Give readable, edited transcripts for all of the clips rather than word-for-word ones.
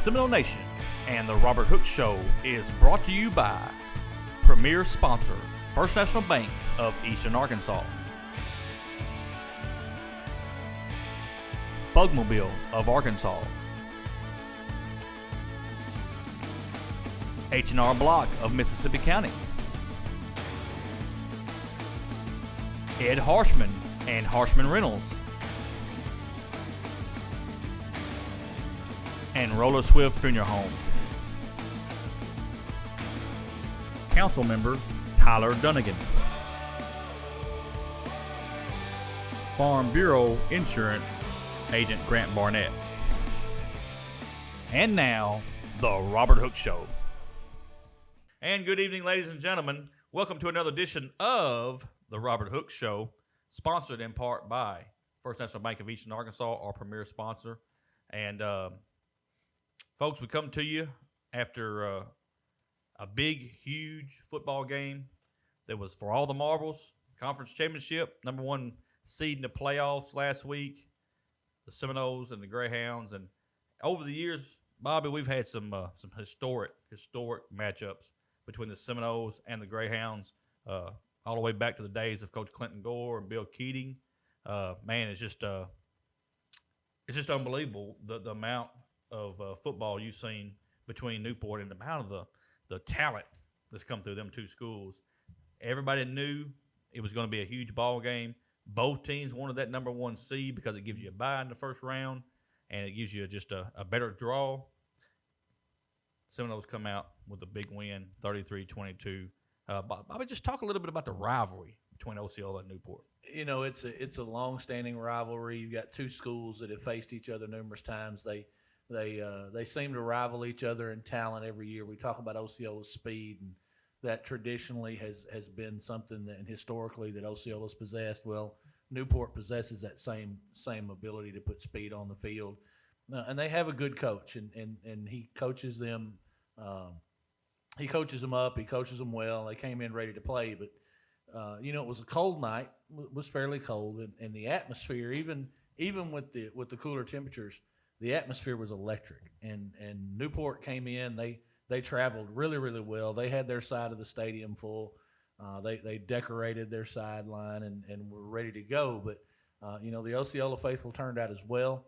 Seminole Nation and the Robert Hook Show is brought to you by premier sponsor, First National Bank of Eastern Arkansas, Bugmobile of Arkansas, H&R Block of Mississippi County, Ed Harshman and Harshman Reynolds, and Roller Swift Funeral Home. Council member Tyler Dunnigan. Farm Bureau Insurance Agent Grant Barnett. And now, the Robert Hook Show. And good evening, ladies and gentlemen. Welcome to another edition of the Robert Hook Show, sponsored in part by First National Bank of Eastern Arkansas, our premier sponsor. And folks, we come to you after a big, huge football game that was for all the marbles. Conference championship, number one seed in the playoffs last week, the Seminoles and the Greyhounds. And over the years, Bobby, we've had some historic matchups between the Seminoles and the Greyhounds, all the way back to the days of Coach Clinton Gore and Bill Keating. Man, it's just unbelievable the amount of football you've seen between Newport and the amount of the talent that's come through them two schools. Everybody knew it was going to be a huge ball game. Both teams wanted that number one seed because it gives you a bye in the first round, and it gives you just a better draw. Seminoles come out with a big win, 33-22. Bobby, just talk a little bit about the rivalry between Osceola and Newport. You know, it's a long-standing rivalry. You've got two schools that have faced each other numerous times. They seem to rival each other in talent every year. We talk about Osceola's speed, and that traditionally has been something that, and historically, that Osceola's possessed. Well, Newport possesses that same ability to put speed on the field, and they have a good coach, and he coaches them. He coaches them up. He coaches them well. They came in ready to play, but it was a cold night. It was fairly cold, and the atmosphere, even with the cooler temperatures, the atmosphere was electric. And Newport came in. They traveled really, really well. They had their side of the stadium full. They decorated their sideline and were ready to go. But the Osceola faithful turned out as well,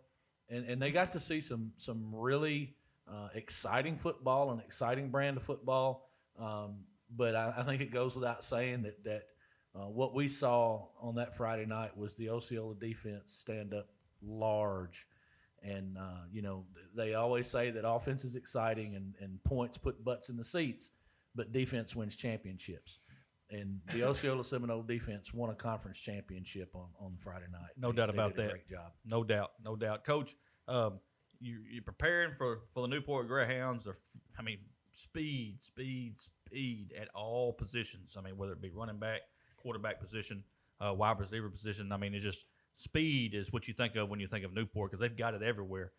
and they got to see some really exciting football, an exciting brand of football. But I think it goes without saying that what we saw on that Friday night was the Osceola defense stand up large. And, they always say that offense is exciting and points put butts in the seats, but defense wins championships. And the Osceola Seminole defense won a conference championship on Friday night. No doubt about that. Great job. No doubt. Coach, you're preparing for the Newport Greyhounds. Speed at all positions. Whether it be running back, quarterback position, wide receiver position. It's just speed is what you think of when you think of Newport because they've got it everywhere.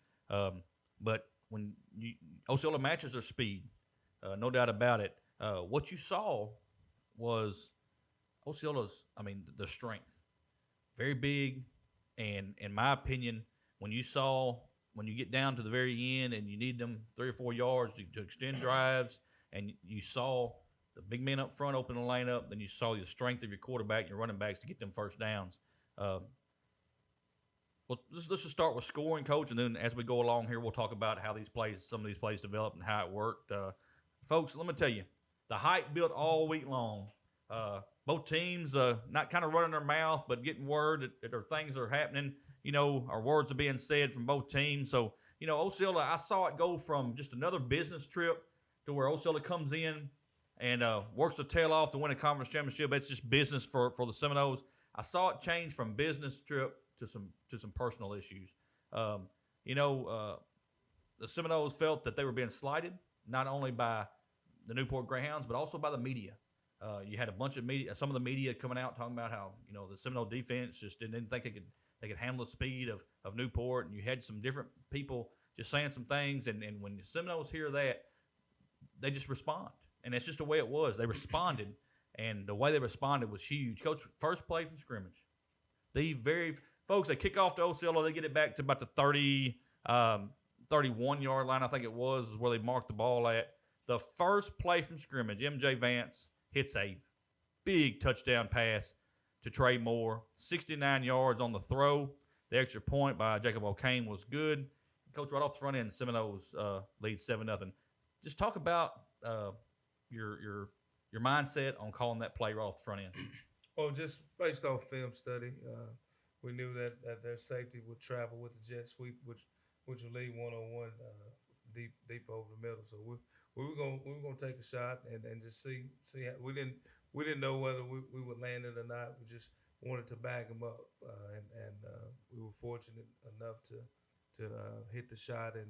But when Osceola matches their speed, no doubt about it. What you saw was Osceola's, the strength. Very big, and in my opinion, when you get down to the very end and you need them 3 or 4 yards to extend drives, and you saw the big men up front open the lane up, then you saw the strength of your quarterback and your running backs to get them first downs. Well, let's just start with scoring, Coach, and then as we go along here, we'll talk about how some of these plays developed and how it worked. Folks, let me tell you, the hype built all week long. Both teams not kind of running their mouth, but getting word that things are happening. Our words are being said from both teams. So, Osceola, I saw it go from just another business trip to where Osceola comes in and works their tail off to win a conference championship. It's just business for the Seminoles. I saw it change from business trip to some personal issues. The Seminoles felt that they were being slighted, not only by the Newport Greyhounds, but also by the media. You had a bunch of media, some of the media coming out talking about how, the Seminole defense just didn't think they could handle the speed of Newport, and you had some different people just saying some things, and when the Seminoles hear that, they just respond. And that's just the way it was. They responded, and the way they responded was huge. Coach, first play from scrimmage. Folks, they kick off to Osceola. They get it back to about the 30 31-yard line, I think it was, is where they marked the ball at. The first play from scrimmage, MJ Vance hits a big touchdown pass to Trey Moore. 69 yards on the throw. The extra point by Jacob O'Kane was good. Coach, right off the front end, Seminoles lead 7-0. Just talk about your mindset on calling that play right off the front end. Well, just based off film study, we knew that their safety would travel with the jet sweep, which would lead 1-on-1 deep over the middle. So we were gonna take a shot and just see how, we didn't know whether we would land it or not. We just wanted to bag them up, and we were fortunate enough to hit the shot and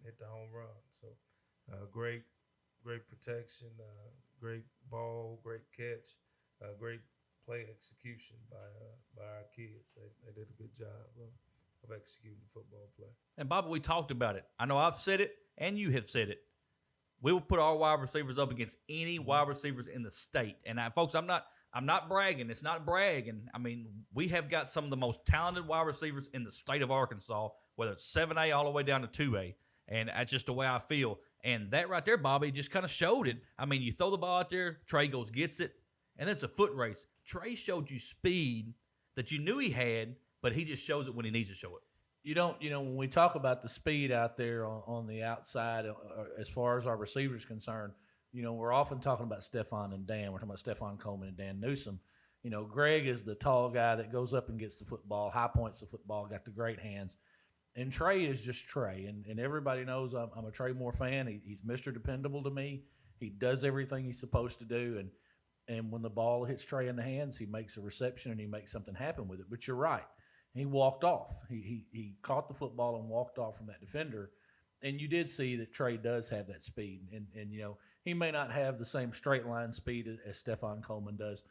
hit the home run. So great protection, great ball, great catch, great play execution by our kids. They did a good job of executing the football play. And Bobby, we talked about it. I know I've said it, and you have said it. We will put our wide receivers up against any wide receivers in the state. And folks, I'm not bragging. It's not bragging. I mean, we have got some of the most talented wide receivers in the state of Arkansas, whether it's 7A all the way down to 2A. And that's just the way I feel. And that right there, Bobby, just kind of showed it. I mean, you throw the ball out there, Trey goes, gets it, and then it's a foot race. Trey showed you speed that you knew he had, but he just shows it when he needs to show it. When we talk about the speed out there on the outside, as far as our receivers concerned, we're often talking about Stephon and Dan. We're talking about Stephon Coleman and Dan Newsom. Greg is the tall guy that goes up and gets the football, high points the football, got the great hands. And Trey is just Trey. And everybody knows I'm a Trey Moore fan. He's Mr. Dependable to me. He does everything he's supposed to do. And when the ball hits Trey in the hands, he makes a reception and he makes something happen with it. But you're right. He walked off. He caught the football and walked off from that defender. And you did see that Trey does have that speed. And he may not have the same straight line speed as Stephon Coleman does,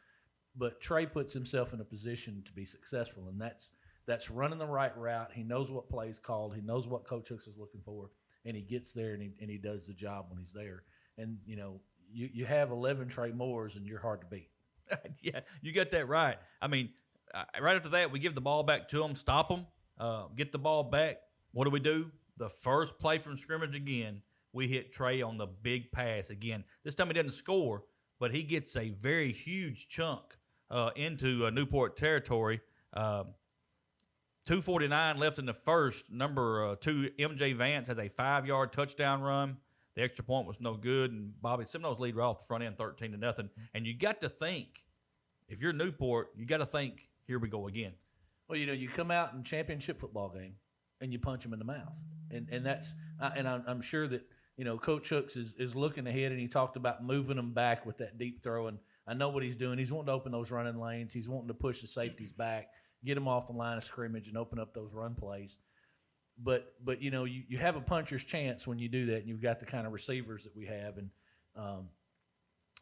but Trey puts himself in a position to be successful. And that's running the right route. He knows what play is called. He knows what Coach Hooks is looking for. And he gets there and he does the job when he's there. And, you have 11 Trey Moores and you're hard to beat. Yeah, you got that right. I mean, right after that, we give the ball back to them, stop them, get the ball back. What do? The first play from scrimmage again, we hit Trey on the big pass again. This time he doesn't score, but he gets a very huge chunk into Newport territory. 2:49 left in the first. Number 2, MJ Vance, has a 5-yard touchdown run. The extra point was no good, and Bobby Seminoles lead right off the front end, 13-0. And you got to think, if you're Newport, you got to think, here we go again. Well, you come out in championship football game and you punch him in the mouth, and that's and I'm sure that Coach Hooks is looking ahead, and he talked about moving them back with that deep throw, and I know what he's doing. He's wanting to open those running lanes. He's wanting to push the safeties back, get them off the line of scrimmage, and open up those run plays. But you have a puncher's chance when you do that, and you've got the kind of receivers that we have, and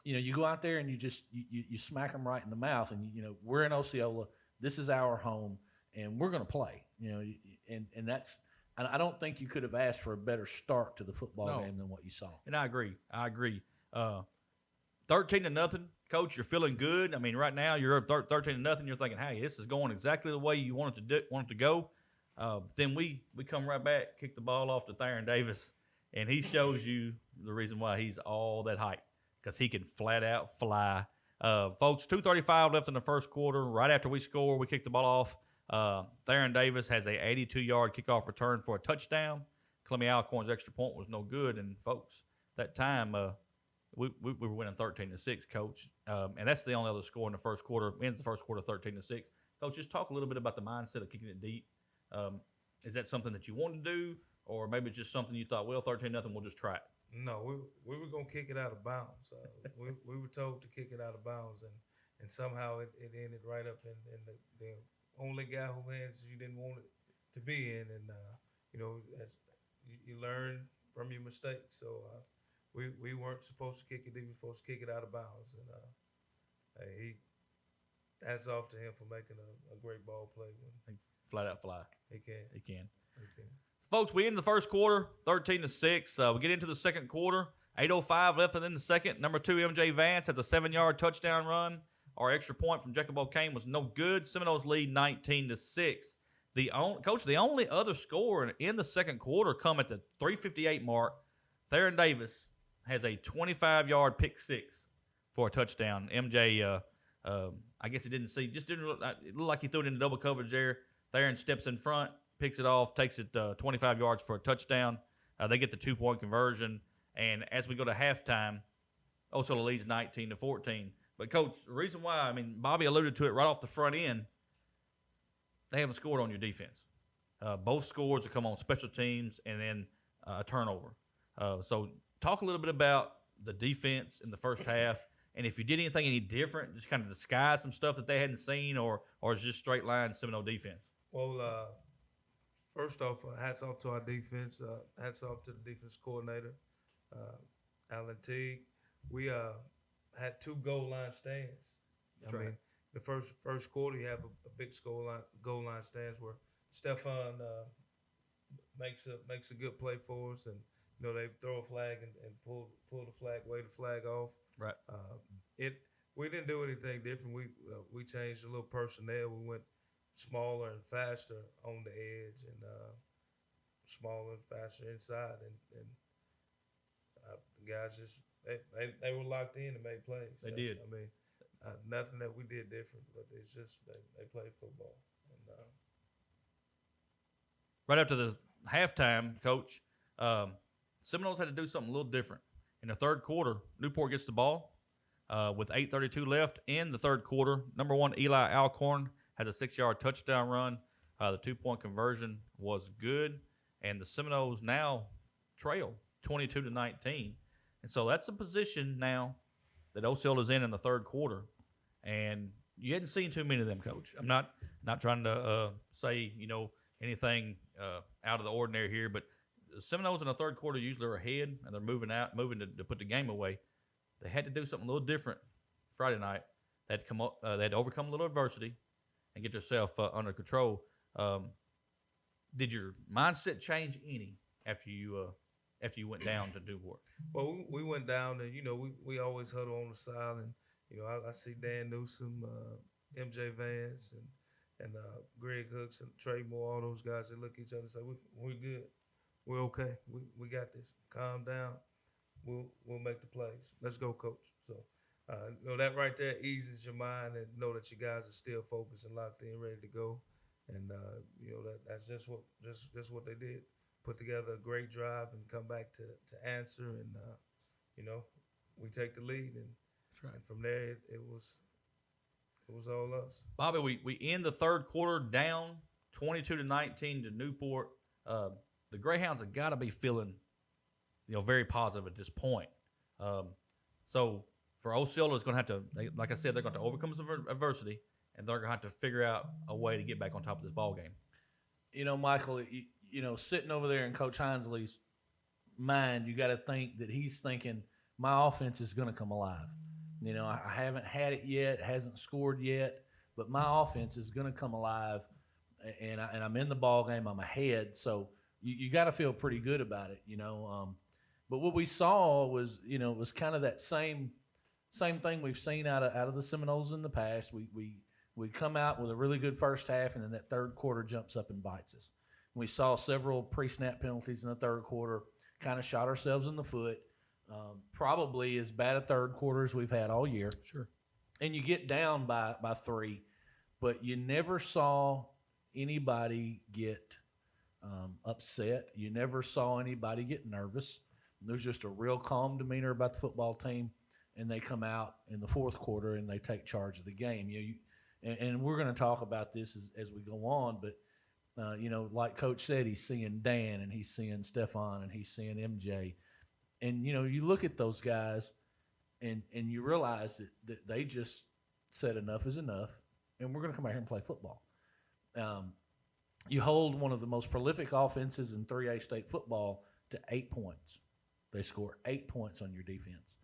you go out there and you smack them right in the mouth, and we're in Osceola. This is our home, and we're going to play. And that's. I don't think you could have asked for a better start to the football game than what you saw. And I agree. 13-0, Coach. You're feeling good. I mean, right now you're up 13-0. You're thinking, hey, this is going exactly the way you want it to go. Then we come right back, kick the ball off to Theron Davis, and he shows you the reason why he's all that height, because he can flat out fly. Folks, 2:35 left in the first quarter. Right after we score, we kick the ball off. Theron Davis has a 82-yard kickoff return for a touchdown. Clemmy Alcorn's extra point was no good. And, folks, that time we were winning 13-6, Coach. And that's the only other score in the first quarter. Ends the first quarter 13-6. Coach, just talk a little bit about the mindset of kicking it deep. Is that something that you want to do, or maybe it's just something you thought, well, 13-0, we'll just try it? No, we were going to kick it out of bounds. We were told to kick it out of bounds, and somehow it ended right up in the only guy who hands you didn't want it to be in. And, as you learn from your mistakes. So we weren't supposed to kick it. He was supposed to kick it out of bounds. And hats off to him for making a great ball play. Flat out fly. He can. Folks, we end the first quarter, 13-6. We get into the second quarter, 8:05 left in the second. Number 2, MJ Vance, has a 7-yard touchdown run. Our extra point from Jacob O'Kane was no good. Seminoles lead 19-6. The only other score in the second quarter come at the 3:58 mark. Theron Davis has a 25-yard pick six for a touchdown. MJ, I guess he didn't see, just didn't look, it looked like he threw it into double coverage there. Theron steps in front, picks it off, takes it 25 yards for a touchdown. They get the 2-point conversion, and as we go to halftime, Osceola leads 19-14. But Coach, the reason why, I mean, Bobby alluded to it right off the front end. They haven't scored on your defense. Both scores have come on special teams and then a turnover. So talk a little bit about the defense in the first half, and if you did anything any different, just kind of disguise some stuff that they hadn't seen, or it's just straight line Seminole defense. Well, first off, hats off to our defense. Hats off to the defense coordinator, Alan Teague. We had 2 goal line stands. That's I right. mean, the first quarter, you have a big goal line stands where Stefan makes a good play for us, and they throw a flag and pull the flag, wave the flag off. Right. We didn't do anything different. We changed a little personnel. We went smaller and faster on the edge, and smaller and faster inside, and the guys just they were locked in and made plays. They did. I mean, nothing that we did different, but it's just they played football. And, right after the halftime, Coach, Seminoles had to do something a little different. In the third quarter, Newport gets the ball with 8:32 left in the third quarter. Number 1, Eli Alcorn has a 6-yard touchdown run. The 2-point conversion was good, and the Seminoles now trail 22-19. And so that's a position now that Osceola's in the third quarter, and you hadn't seen too many of them, Coach. I'm not trying to say anything out of the ordinary here, but the Seminoles in the third quarter usually are ahead, and they're moving to put the game away. They had to do something a little different Friday night. They had to overcome a little adversity and get themselves under control. Did your mindset change any after you went down to Newport? Well, we went down, and we always huddle on the side, and I see Dan Newsom, MJ Vance, and Greg Hooks and Trey Moore, all those guys. They look at each other and say, "We're good. We're okay. We got this. Calm down. We'll make the plays. Let's go, coach." So, that right there eases your mind, and know that you guys are still focused and locked in, ready to go. And that's just what they did. Put together a great drive and come back to answer, and we take the lead, and, That's right. and from there it was all us. Bobby, we end the third quarter down 22-19 to Newport. The Greyhounds have got to be feeling, very positive at this point. So for Osceola, it's going to have to, like I said, they're going to overcome some adversity, and they're going to have to figure out a way to get back on top of this ball game. Michael, sitting over there in Coach Hinsley's mind, you got to think that he's thinking my offense is going to come alive. I haven't had it yet, hasn't scored yet, but my offense is going to come alive, and I'm in the ball game. I'm ahead, so you got to feel pretty good about it, But what we saw was, it was kind of that same thing we've seen out of the Seminoles in the past. We come out with a really good first half, and then that third quarter jumps up and bites us. We saw several pre-snap penalties in the third quarter, kind of shot ourselves in the foot. Probably as bad a third quarter as we've had all year. Sure. And you get down by 3, but you never saw anybody get upset. You never saw anybody get nervous. There's just a real calm demeanor about the football team, and they come out in the fourth quarter and they take charge of the game. And we're going to talk about this as we go on, but like Coach said, he's seeing Dan and he's seeing Stefan and he's seeing MJ. And, you look at those guys and you realize that they just said enough is enough, and we're going to come out here and play football. You hold one of the most prolific offenses in 3A state football to 8 points. They score 8 points on your defense.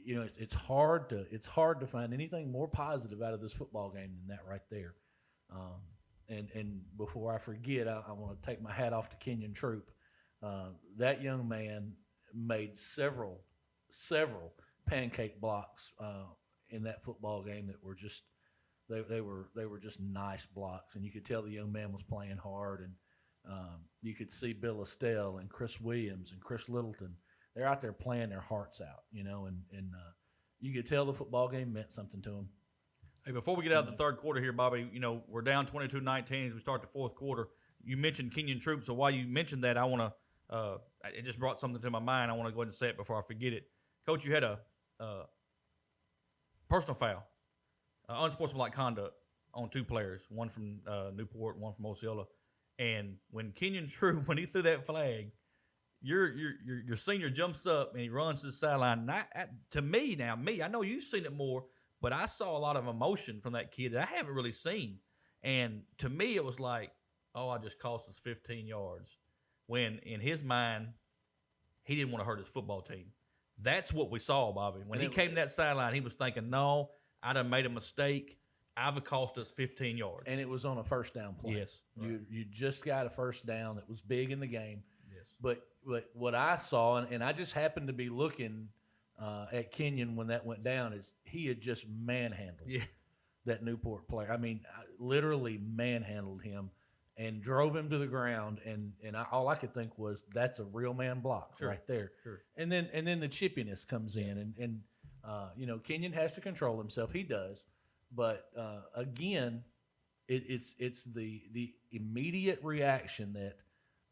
It's hard to find anything more positive out of this football game than that right there. And before I forget, I want to take my hat off to Kenyon Troop. That young man made several pancake blocks in that football game that were just They were just nice blocks, and you could tell the young man was playing hard. And you could see Bill Estelle and Chris Williams and Chris Littleton. They're out there playing their hearts out, and you could tell the football game meant something to them. Hey, before we get out of the third quarter here, Bobby, we're down 22-19 as we start the fourth quarter. You mentioned Kenyon Troop, so while you mentioned that, I want to it just brought something to my mind. I want to go ahead and say it before I forget it. Coach, you had a personal foul, unsportsmanlike conduct on two players, one from Newport, one from Osceola. And when Kenyon Troop, when he threw that flag, your senior jumps up and he runs to the sideline. To me, I know you've seen it more, but I saw a lot of emotion from that kid that I haven't really seen. And to me, it was like, oh, I just cost us 15 yards. When in his mind, he didn't want to hurt his football team. That's what we saw, Bobby. When he came to that sideline, he was thinking, no, I done made a mistake. I've cost us 15 yards. And it was on a first down play. Yes. You just got a first down that was big in the game. Yes. But what I saw, and I just happened to be looking at Kenyon when that went down, is he had just manhandled that Newport player. I mean, literally manhandled him and drove him to the ground. And all I could think was, that's a real man block right there. Sure. And then the chippiness comes in, and Kenyon has to control himself. He does. But again, it's the immediate reaction that,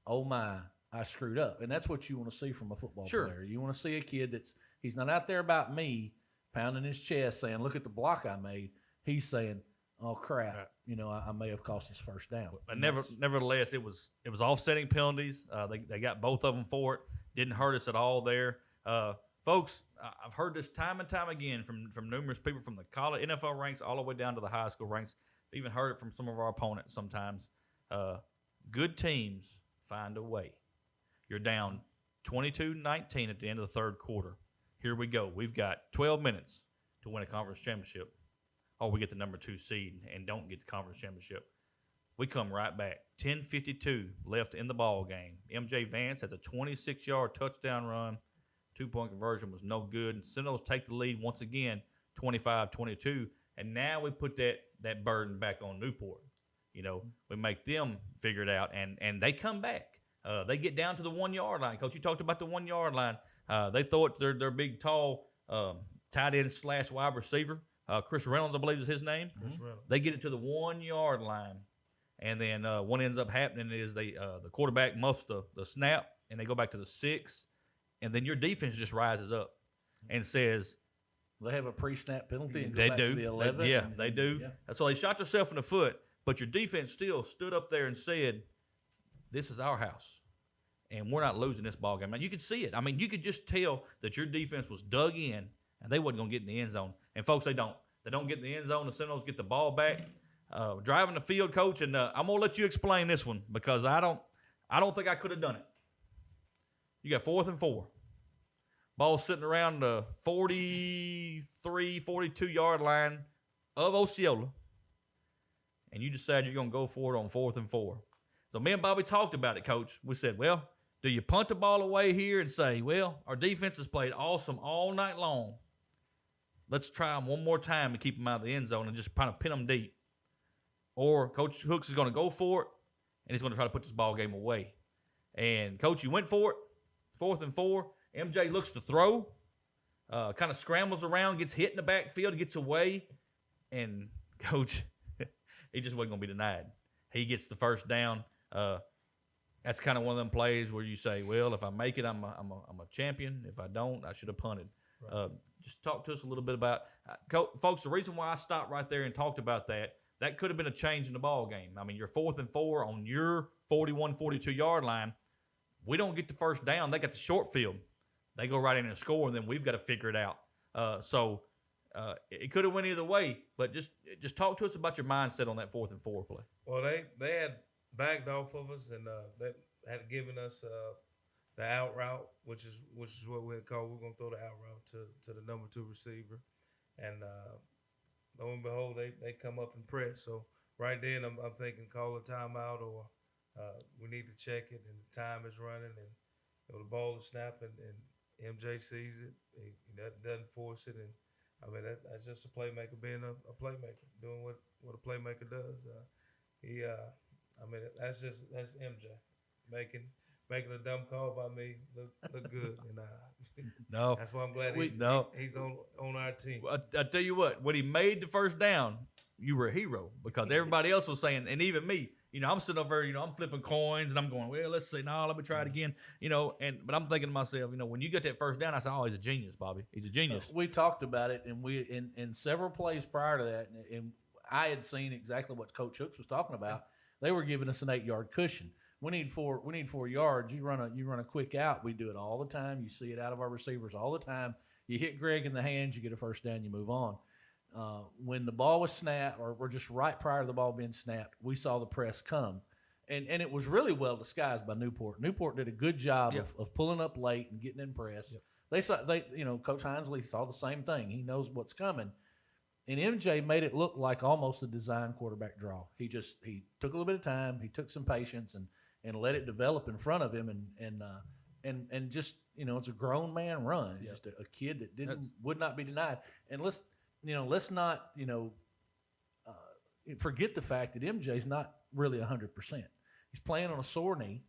oh my, I screwed up. And that's what you want to see from a football player. You want to see a kid he's not out there about me pounding his chest saying, look at the block I made. He's saying, oh crap, I may have cost his first down. But nevertheless, it was offsetting penalties. They got both of them for it. Didn't hurt us at all there. Folks, I've heard this time and time again from numerous people from the college NFL ranks all the way down to the high school ranks. I've even heard it from some of our opponents sometimes. Good teams find a way. You're down 22-19 at the end of the third quarter. Here we go. We've got 12 minutes to win a conference championship, or we get the number 2 seed and don't get the conference championship. We come right back. 10:52 left in the ball game. MJ Vance has a 26-yard touchdown run. 2-point conversion was no good. Seminoles take the lead once again, 25-22. And now we put that burden back on Newport. We make them figure it out, and they come back. They get down to the 1-yard line. Coach, you talked about the 1-yard line. They throw it to their big, tall tight end / wide receiver. Chris Reynolds, I believe is his name. Chris Reynolds. They get it to the 1-yard line. And then what ends up happening is the quarterback muffs the snap, and they go back to the 6. And then your defense just rises up and says, they have a pre-snap penalty and they go back do. to the 11. They do. Yeah. So they shot themselves in the foot, but your defense still stood up there and said, this is our house, and we're not losing this ball game. Now, you could see it. I mean, you could just tell that your defense was dug in, and they wasn't going to get in the end zone. And, folks, they don't. They don't get in the end zone. The Seminoles get the ball back. Driving the field, Coach, and I'm going to let you explain this one because I don't think I could have done it. You got 4th and 4. Ball sitting around the 43, 42-yard line of Osceola, and you decide you're going to go for it on 4th and 4. So me and Bobby talked about it, Coach. We said, well, do you punt the ball away here and say, well, our defense has played awesome all night long. Let's try them one more time to keep them out of the end zone and just kind of pin them deep. Or Coach Hooks is going to go for it, and he's going to try to put this ball game away. And, Coach, you went for it, 4th and 4. MJ looks to throw, kind of scrambles around, gets hit in the backfield, gets away, and Coach, he just wasn't going to be denied. He gets the first down. That's kind of one of them plays where you say, well, if I make it, I'm a champion. If I don't, I should have punted. Right. Just talk to us a little bit about folks, the reason why I stopped right there and talked about that could have been a change in the ball game. I mean, you're 4th and 4 on your 41, 42-yard line. We don't get the first down. They got the short field. They go right in and score, and then we've got to figure it out. So it could have went either way, but just talk to us about your mindset on that 4th and 4 play. Well, they had backed off of us, and they had given us the out route, which is what we had called. We're going to throw the out route to the number 2 receiver, and lo and behold, they come up and press. So right then, I'm thinking call a timeout, or we need to check it, and the time is running, and the ball is snapping, and MJ sees it. He doesn't force it, and I mean, that's just a playmaker being a playmaker, doing what a playmaker does. I mean, that's MJ making a dumb call by me look good, and No, that's why I'm glad he's on our team. I tell you what, when he made the first down, you were a hero because everybody else was saying, and even me, I'm sitting over, I'm flipping coins and I'm going, well, let's see, no, let me try it again, but I'm thinking to myself, when you get that first down, I said, oh, he's a genius, Bobby. He's a genius. We talked about it, and we in several plays prior to that, and I had seen exactly what Coach Hooks was talking about. They were giving us an 8-yard cushion. We need 4 yards. You run a quick out. We do it all the time. You see it out of our receivers all the time. You hit Greg in the hands, you get a first down, you move on. When the ball was snapped, or just right prior to the ball being snapped, we saw the press come. And it was really well disguised by Newport. Newport did a good job of pulling up late and getting in press. Yep. Coach Hinesley saw the same thing. He knows what's coming. And MJ made it look like almost a design quarterback draw. He took a little bit of time. He took some patience and let it develop in front of him. And just, it's a grown man run. It's just a kid that would not be denied. And let's not, forget the fact that MJ's not really 100%. He's playing on a sore knee,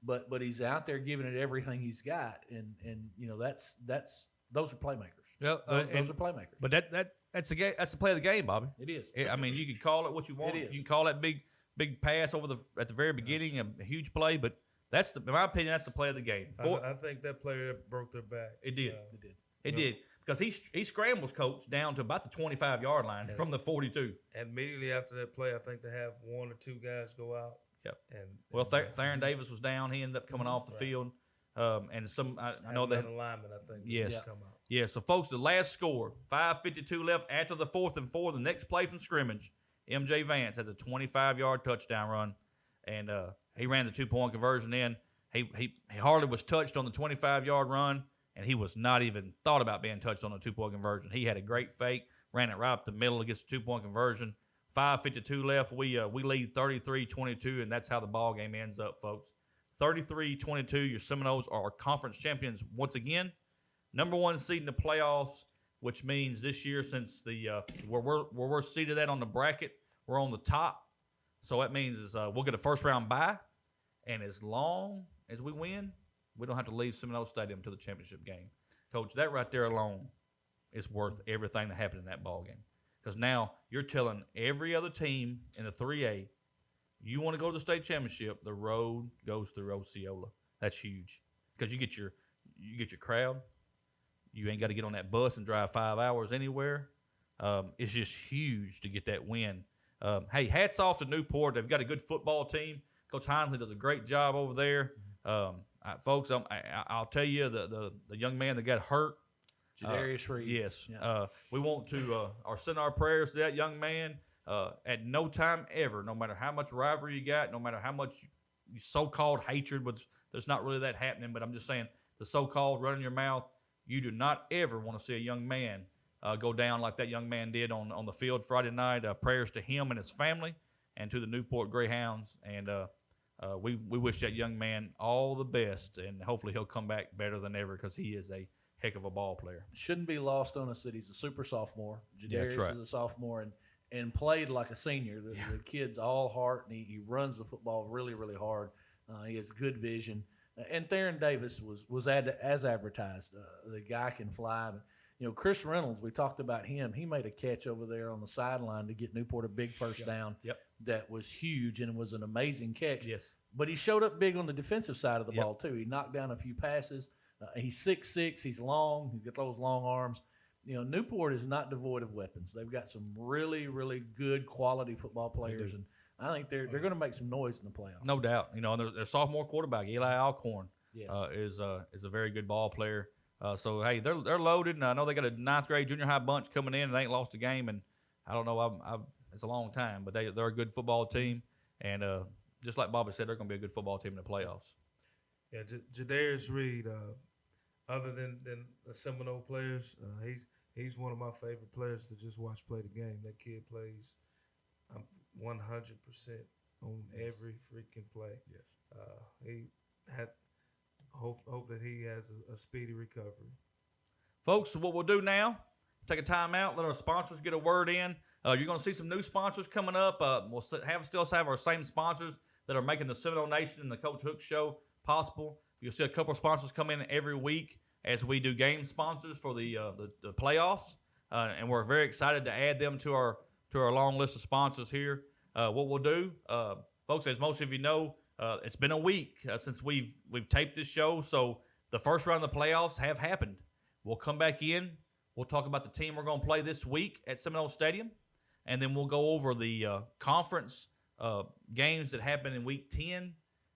but he's out there giving it everything he's got. And those are playmakers. Yeah, those are playmakers. But that's the game. That's the play of the game, Bobby. It is. I mean, you can call it what you want. It is. You can call that big pass at the very beginning, a huge play. But in my opinion, that's the play of the game. I think that player broke their back. It did. It did because he scrambles Coach down to about the 25-yard line from the 42. And immediately after that play, I think they have 1 or 2 guys go out. Yep. Theron Davis was down. He ended up coming off the field. And I know that lineman, I think. Yes. Come out. Yeah. So folks, the last score, 5:52 left after the 4th and 4. The next play from scrimmage, MJ Vance has a 25-yard touchdown run, and he ran the 2-point conversion in. He hardly was touched on the 25-yard run, and he was not even thought about being touched on the 2-point conversion. He had a great fake, ran it right up the middle against the 2-point conversion. 5:52 left. We lead 33-22, and that's how the ball game ends up, folks. 33-22. Your Seminoles are conference champions once again. Number 1 seed in the playoffs, which means this year, since where we're seated at on the bracket, we're on the top. So that means we'll get a first round bye, and as long as we win, we don't have to leave Seminole Stadium to the championship game. Coach, that right there alone is worth everything that happened in that ball game. Because now you're telling every other team in the 3A, you want to go to the state championship, the road goes through Osceola. That's huge because you get your crowd. You ain't got to get on that bus and drive 5 hours anywhere. It's just huge to get that win. Hey, hats off to Newport. They've got a good football team. Coach Hinesley does a great job over there. Folks, I'll tell you, the young man that got hurt, Jadarius Reed. Yes. Yeah. We want to send our prayers to that young man. At no time ever, no matter how much rivalry you got, no matter how much so-called hatred, which there's not really that happening, but I'm just saying the so-called running your mouth, you do not ever want to see a young man go down like that young man did on the field Friday night. Prayers to him and his family and to the Newport Greyhounds. And we wish that young man all the best, and hopefully he'll come back better than ever because he is a heck of a ball player. Shouldn't be lost on us that he's a super sophomore. Jadarius right. is a sophomore and played like a senior. The kid's all heart, and he runs the football really, really hard. He has good vision. And Theron Davis was as advertised. The guy can fly. Chris Reynolds, we talked about him. He made a catch over there on the sideline to get Newport a big first down. Yep. That was huge, and it was an amazing catch. Yes. But he showed up big on the defensive side of the ball, too. He knocked down a few passes. He's 6'6". He's long. He's got those long arms. Newport is not devoid of weapons. They've got some really, really good quality football players, and I think they're going to make some noise in the playoffs. No doubt. Their sophomore quarterback, Eli Alcorn, yes. is a very good ball player. So, hey, they're loaded, and I know they got a 9th grade junior high bunch coming in and they ain't lost a game, and I don't know, it's a long time, but they're a good football team, and just like Bobby said, they're going to be a good football team in the playoffs. Yeah, Jadarius Reed, other than the Seminole players, he's one of my favorite players to just watch play the game. That kid plays 100% on every freaking play. Yes. He had hope that he has a speedy recovery. Folks, so what we'll do now take a time out, let our sponsors get a word in. You're going to see some new sponsors coming up. We'll still have our same sponsors that are making the Seminole Nation and the Coach Hook Show possible. You'll see a couple of sponsors come in every week as we do game sponsors for the playoffs, and we're very excited to add them to our long list of sponsors here. What we'll do, folks, as most of you know, it's been a week since we've taped this show, so the first round of the playoffs have happened. We'll come back in. We'll talk about the team we're going to play this week at Seminole Stadium, and then we'll go over the conference games that happened in Week 10,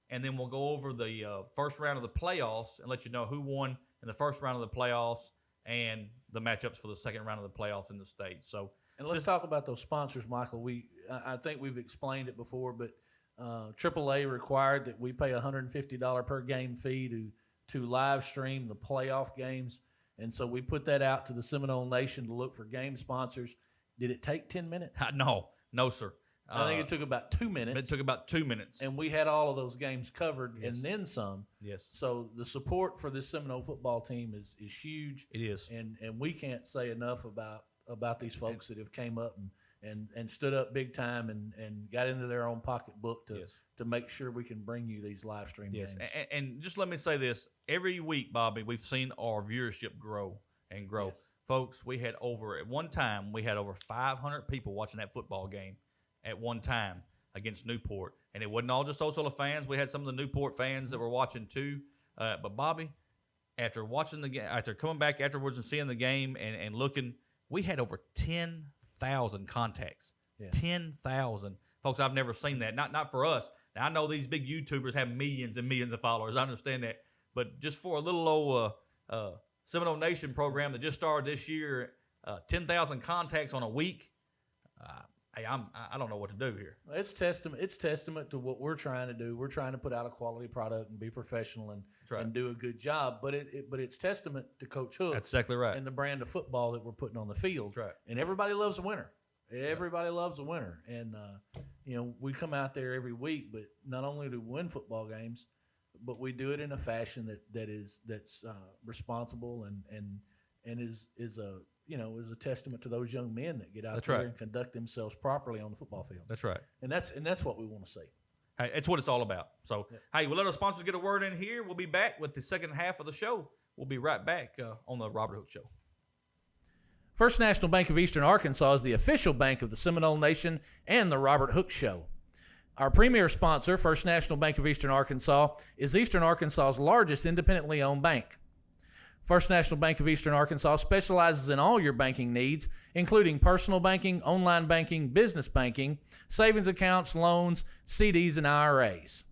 and then we'll go over the first round of the playoffs and let you know who won in the first round of the playoffs and the matchups for the second round of the playoffs in the state. So, and let's talk about those sponsors, Michael. I think we've explained it before, but AAA required that we pay $150 per game fee to live stream the playoff games. And so we put that out to the Seminole Nation to look for game sponsors. Did it take 10 minutes? No, sir. I think it took about 2 minutes. It took about 2 minutes. And we had all of those games covered and then some. Yes. So the support for this Seminole football team is huge. It is. And we can't say enough about these folks that have came up and stood up big time and got into their own pocketbook to make sure we can bring you these live stream games. And just let me say this. Every week, Bobby, we've seen our viewership grow and grow. Yes. Folks, at one time, we had over 500 people watching that football game at one time against Newport. And it wasn't all just Osceola fans. We had some of the Newport fans that were watching too. But Bobby, after watching the game, after coming back afterwards and seeing the game and looking, we had over 10,000 contacts. Yeah. 10,000. Folks, I've never seen that. Not for us. Now, I know these big YouTubers have millions and millions of followers. I understand that. But just for a little old Seminole Nation program that just started this year, 10,000 contacts on a week, hey, I don't know what to do here. It's testament to what we're trying to do. We're trying to put out a quality product and be professional and do a good job. But it's testament to Coach Hook. That's exactly right. And the brand of football that we're putting on the field. That's right. And everybody loves a winner. Everybody loves a winner. And we come out there every week, but not only do we win football games, but we do it in a fashion that's responsible and is a testament to those young men that get out there and conduct themselves properly on the football field. That's right. And that's what we want to see. Hey, it's what it's all about. So, hey, we'll let our sponsors get a word in here. We'll be back with the second half of the show. We'll be right back on the Robert Hook Show. First National Bank of Eastern Arkansas is the official bank of the Seminole Nation and the Robert Hook Show. Our premier sponsor, First National Bank of Eastern Arkansas, is Eastern Arkansas's largest independently owned bank. First National Bank of Eastern Arkansas specializes in all your banking needs, including personal banking, online banking, business banking, savings accounts, loans, CDs, and IRAs.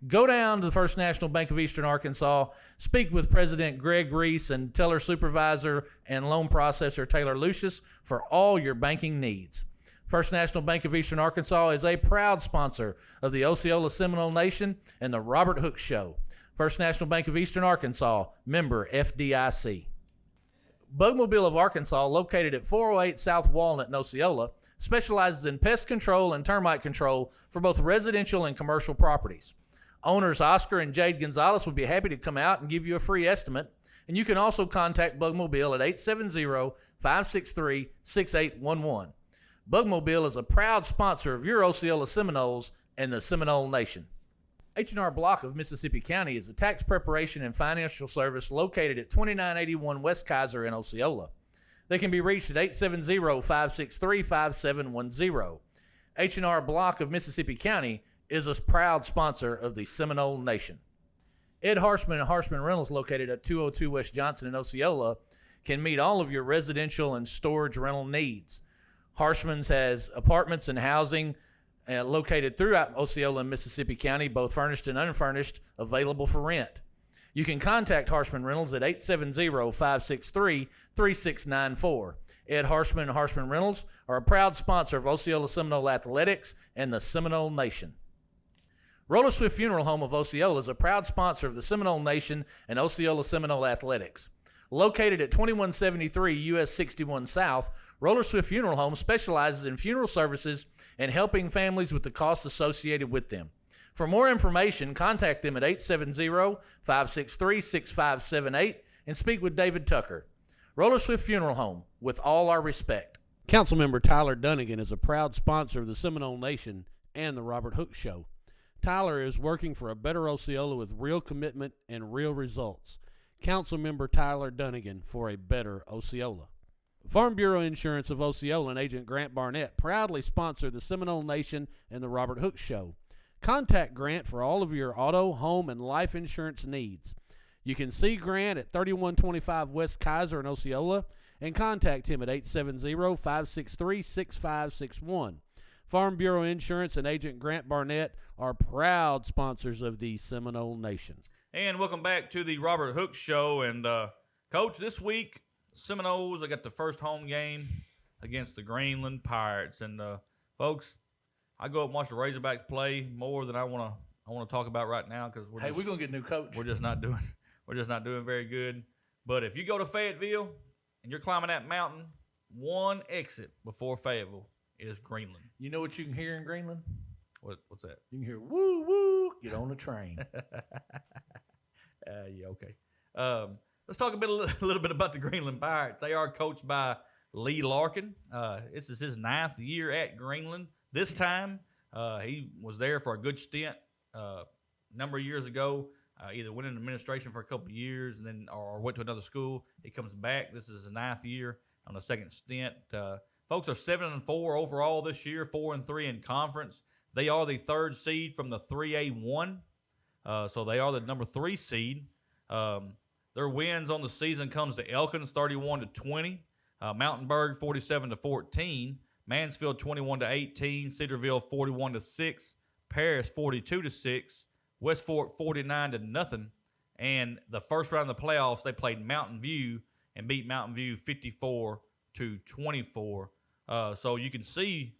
Go down to the First National Bank of Eastern Arkansas, speak with President Greg Reese and teller supervisor and loan processor Taylor Lucius for all your banking needs. First National Bank of Eastern Arkansas is a proud sponsor of the Osceola Seminole Nation and the Robert Hook Show. First National Bank of Eastern Arkansas, member FDIC. Bugmobile of Arkansas, located at 408 South Walnut in Osceola, specializes in pest control and termite control for both residential and commercial properties. Owners Oscar and Jade Gonzalez would be happy to come out and give you a free estimate, and you can also contact Bugmobile at 870-563-6811. Bugmobile is a proud sponsor of your Osceola Seminoles and the Seminole Nation. H&R Block of Mississippi County is a tax preparation and financial service located at 2981 West Kaiser in Osceola. They can be reached at 870-563-5710. H&R Block of Mississippi County is a proud sponsor of the Seminole Nation. Ed Harshman and Harshman Rentals, located at 202 West Johnson in Osceola, can meet all of your residential and storage rental needs. Harshman's has apartments and housing located throughout Osceola and Mississippi County, both furnished and unfurnished, available for rent. You can contact Harshman Rentals at 870-563-3694. Ed Harshman and Harshman Rentals are a proud sponsor of Osceola Seminole Athletics and the Seminole Nation. Roller Swift Funeral Home of Osceola is a proud sponsor of the Seminole Nation and Osceola Seminole Athletics. Located at 2173 US 61 South, Roller Swift Funeral Home specializes in funeral services and helping families with the costs associated with them. For more information, contact them at 870-563-6578 and speak with David Tucker. Roller Swift Funeral Home, with all our respect. Councilmember Tyler Dunnigan is a proud sponsor of the Seminole Nation and the Robert Hooks Show. Tyler is working for a better Osceola with real commitment and real results. Councilmember Tyler Dunnigan for a better Osceola. Farm Bureau Insurance of Osceola and Agent Grant Barnett proudly sponsor the Seminole Nation and the Robert Hooks Show. Contact Grant for all of your auto, home, and life insurance needs. You can see Grant at 3125 West Kaiser in Osceola and contact him at 870-563-6561. Farm Bureau Insurance and Agent Grant Barnett are proud sponsors of the Seminole Nation. And welcome back to the Robert Hooks Show. And, Coach, this week, Seminoles, I got the first home game against the Greenland Pirates. And, folks, I go up and watch the Razorbacks play more than I want to talk about right now because we're gonna get a new coach. We're just not doing very good. But if you go to Fayetteville and you're climbing that mountain, one exit before Fayetteville is Greenland. You know what you can hear in Greenland? What's that? You can hear woo woo. Get on the train. Yeah, okay. Let's talk a little bit about the Greenland Pirates. They are coached by Lee Larkin. This is his 9th year at Greenland. This time, he was there for a good stint a number of years ago. Either went in administration for a couple of years and then or went to another school. He comes back. This is his 9th year on a second stint. Folks are 7-4 overall this year, 4-3 in conference. They are the 3rd seed from the 3A1, so they are the number 3 seed. Their wins on the season comes to Elkins 31-20, Mountainburg 47-14, Mansfield 21-18, Cedarville 41-6, Paris 42-6, West Fork 49-0, and the first round of the playoffs they played Mountain View and beat Mountain View 54-24. So you can see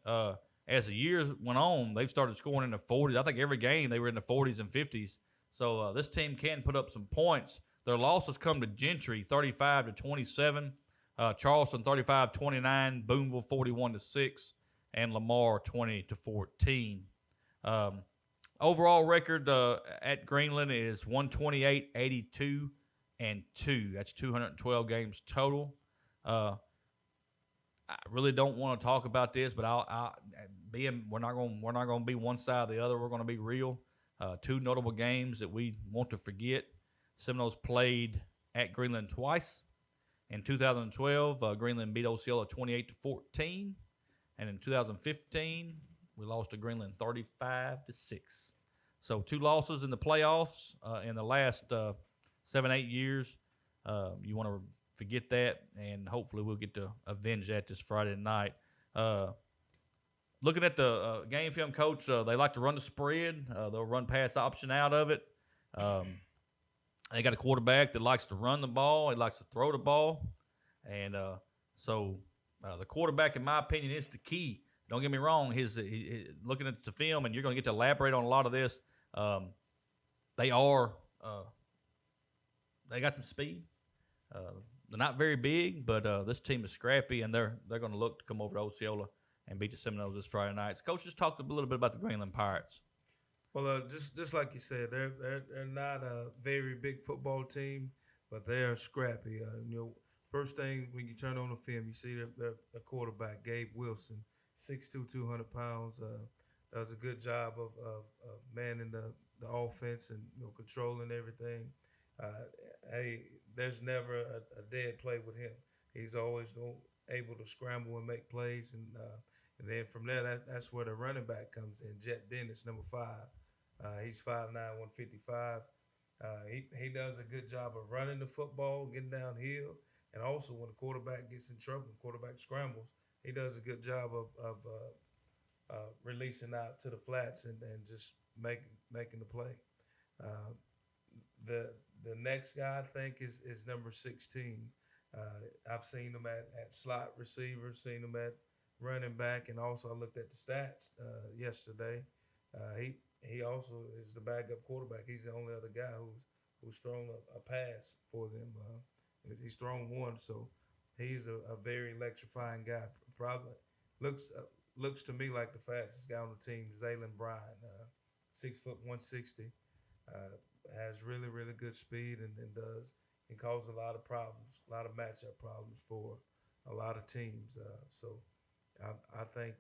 as the years went on, they've started scoring in the 40s. I think every game they were in the 40s and 50s. So this team can put up some points. Their losses come to Gentry 35-27, Charleston 35-29, Boonville 41-6, and Lamar 20-14. Overall record at Greenland is 128-82-2. That's 212 games total. I really don't want to talk about this, but we're not going to be one side or the other. We're going to be real. 2 notable games that we want to forget. Seminoles played at Greenland twice. In 2012, Greenland beat Osceola 28-14, and in 2015, we lost to Greenland 35-6. So 2 losses in the playoffs in the last 7-8 years. You want to forget that, and hopefully we'll get to avenge that this Friday night. Looking at the game film, Coach, they like to run the spread. They'll run pass option out of it. They got a quarterback that likes to run the ball. He likes to throw the ball. And so the quarterback, in my opinion, is the key. Don't get me wrong. Looking at the film, and you're going to get to elaborate on a lot of this, they got some speed. They're not very big, but this team is scrappy, and they're going to look to come over to Osceola and beat the Seminoles this Friday night. So Coach just talked a little bit about the Greenland Pirates. Well, just like you said, they're not a very big football team, but they are scrappy. First thing when you turn on the film, you see their quarterback, Gabe Wilson, 6'2", 200 pounds. Does a good job of manning the offense and controlling everything. There's never a dead play with him. He's always able to scramble and make plays, and then from there, that's where the running back comes in. Jet Dennis, number 5. He's 5'9", 155. He does a good job of running the football, getting downhill, and also when the quarterback gets in trouble, quarterback scrambles, he does a good job of releasing out to the flats and just making the play. The next guy I think is number 16. I've seen him at slot receiver, seen him at running back, and also I looked at the stats yesterday. He also is the backup quarterback. He's the only other guy who's thrown a pass for them. He's thrown one, so he's a very electrifying guy. Probably looks to me like the fastest guy on the team. Zaylen Bryan, 6 foot 160, has really really good speed and causes a lot of problems, a lot of matchup problems for a lot of teams. So I think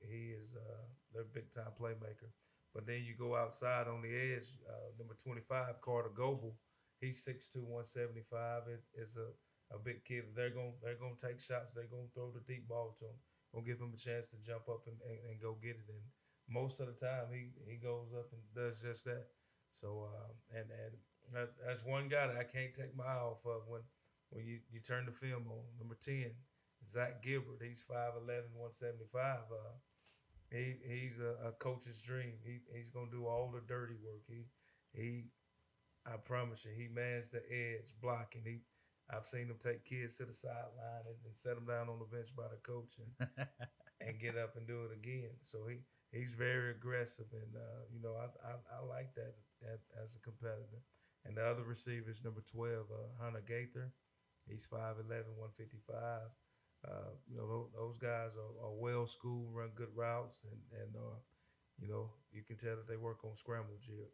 he is their big time playmaker. But then you go outside on the edge, number 25, Carter Goble. He's 6'2", 175. It is a big kid. They're gonna take shots. They're gonna throw the deep ball to him. Gonna give him a chance to jump up and go get it. And most of the time he goes up and does just that. So and that's one guy that I can't take my eye off of when you turn the film on. Number 10, Zach Gilbert. He's 5'11", 175. He's a coach's dream. He's gonna do all the dirty work. I promise you, he mans the edge blocking. I've seen him take kids to the sideline and set them down on the bench by the coach and get up and do it again. So he's very aggressive, and I like that as a competitor. And the other receiver is number 12, Hunter Gaither. He's 5'11", 155. Those guys are well schooled, run good routes, and you can tell that they work on scramble drill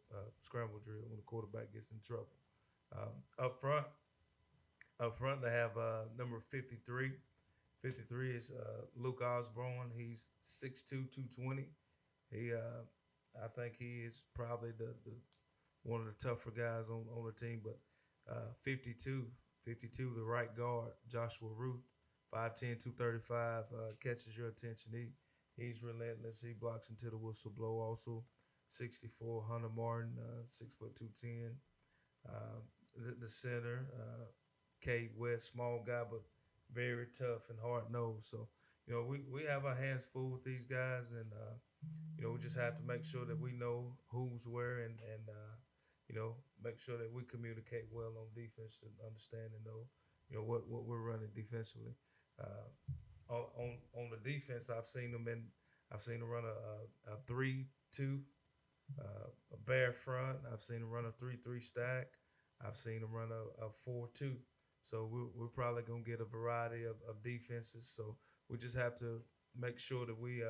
when the quarterback gets in trouble. Up front they have number 53. 53 is Luke Osborne. He's 6'2", 220. I think he is probably the one of the tougher guys on the team. But 52, the right guard, Joshua Ruth, 5'10", 235, catches your attention. He's relentless. He blocks until the whistle blow. Also, 64, Hunter Martin, 6', 210. The center, Cade West, small guy, but very tough and hard-nosed. So, we have our hands full with these guys, and, we just have to make sure that we know who's where and make sure that we communicate well on defense to understand and know, what we're running defensively. On the defense, I've seen them run a 3-2, a bear front. I've seen them run a 3-3 stack. I've seen them run a 4-2. So we're probably gonna get a variety of defenses. So we just have to make sure that we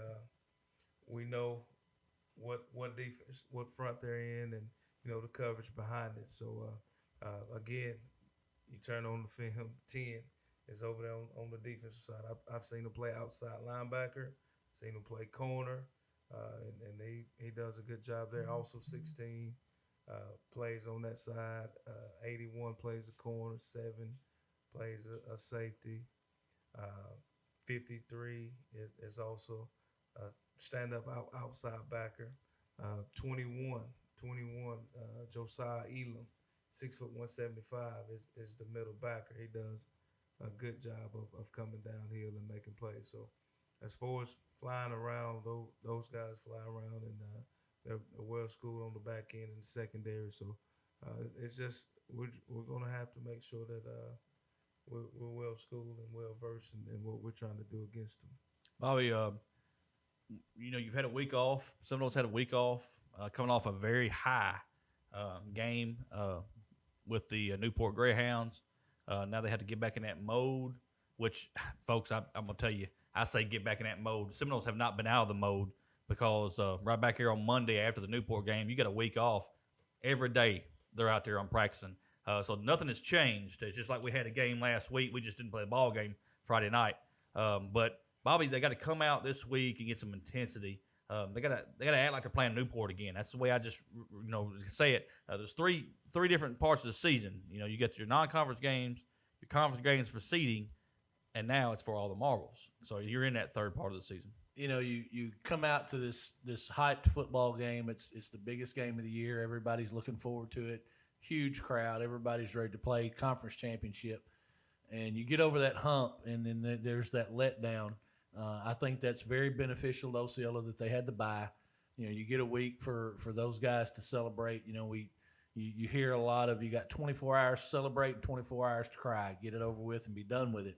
know what defense, what front they're in, and the coverage behind it. So again, you turn on the film, 10 is over there on the defensive side. I've seen him play outside linebacker, seen him play corner, and he does a good job there. Also 16 plays on that side. 81 plays a corner, 7 plays a safety. 53 is also a stand-up outside backer. 21, Josiah Elam, 6', 175 is the middle backer. He does a good job of coming downhill and making plays. So as far as flying around, those guys fly around, and they're well schooled on the back end and the secondary. So it's just we're going to have to make sure that we're well schooled and well versed in what we're trying to do against them. Bobby, you've had a week off. Seminoles had a week off, coming off a very high game with the Newport Greyhounds. Now they have to get back in that mode, which, folks, I'm going to tell you, I say get back in that mode. The Seminoles have not been out of the mode because right back here on Monday after the Newport game, you got a week off. Every day they're out there on practicing. So nothing has changed. It's just like we had a game last week. We just didn't play a ball game Friday night. But, Bobby, they got to come out this week and get some intensity. They got to act like they're playing Newport again. That's the way I just say it. There's three different parts of the season. You get your non-conference games, your conference games for seeding, and now it's for all the marbles. So you're in that third part of the season. You come out to this hyped football game. It's the biggest game of the year. Everybody's looking forward to it. Huge crowd. Everybody's ready to play conference championship. And you get over that hump, and then there's that letdown. I think that's very beneficial to Osceola that they had to bye. You get a week for those guys to celebrate. You hear a lot of, you got 24 hours to celebrate and 24 hours to cry. Get it over with and be done with it.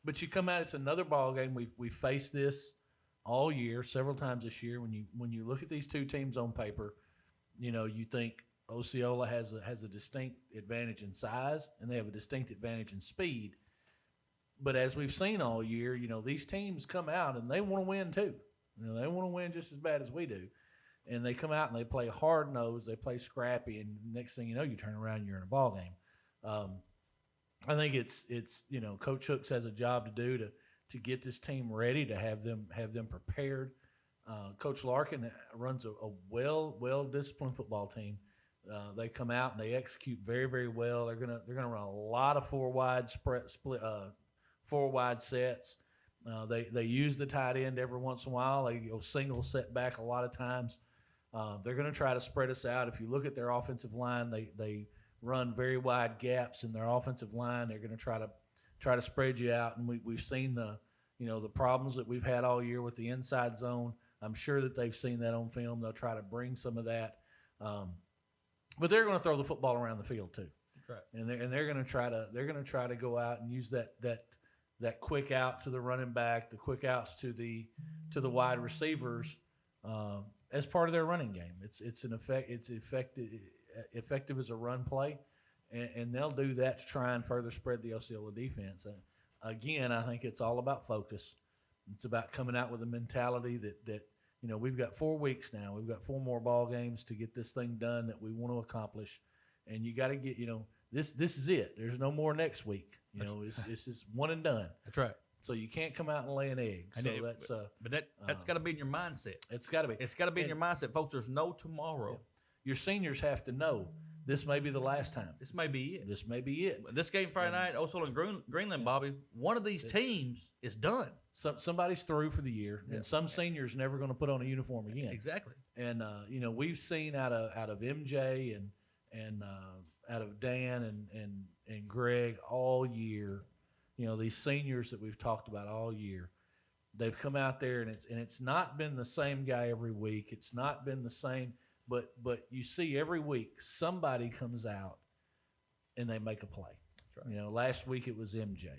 But you come out, it's another ball game. We faced this all year, several times this year. When you look at these two teams on paper, you think Osceola has a distinct advantage in size, and they have a distinct advantage in speed. But as we've seen all year, these teams come out and they want to win too. They want to win just as bad as we do. And they come out and they play hard-nosed, they play scrappy, and next thing you know, you turn around and you're in a ball game. I think it's Coach Hooks has a job to do to get this team ready, to have them prepared. Coach Larkin runs a well disciplined football team. They come out and they execute very, very well. They're gonna run a lot of four wide sets. They use the tight end every once in a while. They go single set back a lot of times. They're going to try to spread us out. If you look at their offensive line, they run very wide gaps in their offensive line. They're going to try to spread you out. And we've seen the problems that we've had all year with the inside zone. I'm sure that they've seen that on film. They'll try to bring some of that. But they're going to throw the football around the field too. That's right. And they're going to try to go out and use that quick out to the running back, the quick outs to the wide receivers as part of their running game. It's effective as a run play, and they'll do that to try and further spread the Osceola defense. And again, I think it's all about focus. It's about coming out with a mentality that we've got 4 weeks now. We've got 4 more ball games to get this thing done that we want to accomplish, and you got to get this is it. There's no more next week. It's just one and done. That's right. So you can't come out and lay an egg. That's got to be in your mindset. It's got to be. It's got to be in your mindset, folks. There's no tomorrow. Yeah. Your seniors have to know this may be the last time. This may be it. This may be it. This game Friday night, Osceola and Greenland, Bobby. One of these teams is done. Somebody's through for the year, and some seniors never going to put on a uniform again. Exactly. And we've seen out of MJ and out of Dan and Greg all year. These seniors that we've talked about all year, they've come out there and it's not been the same guy every week. It's not been the same, but you see every week somebody comes out and they make a play. That's right. Last week it was MJ.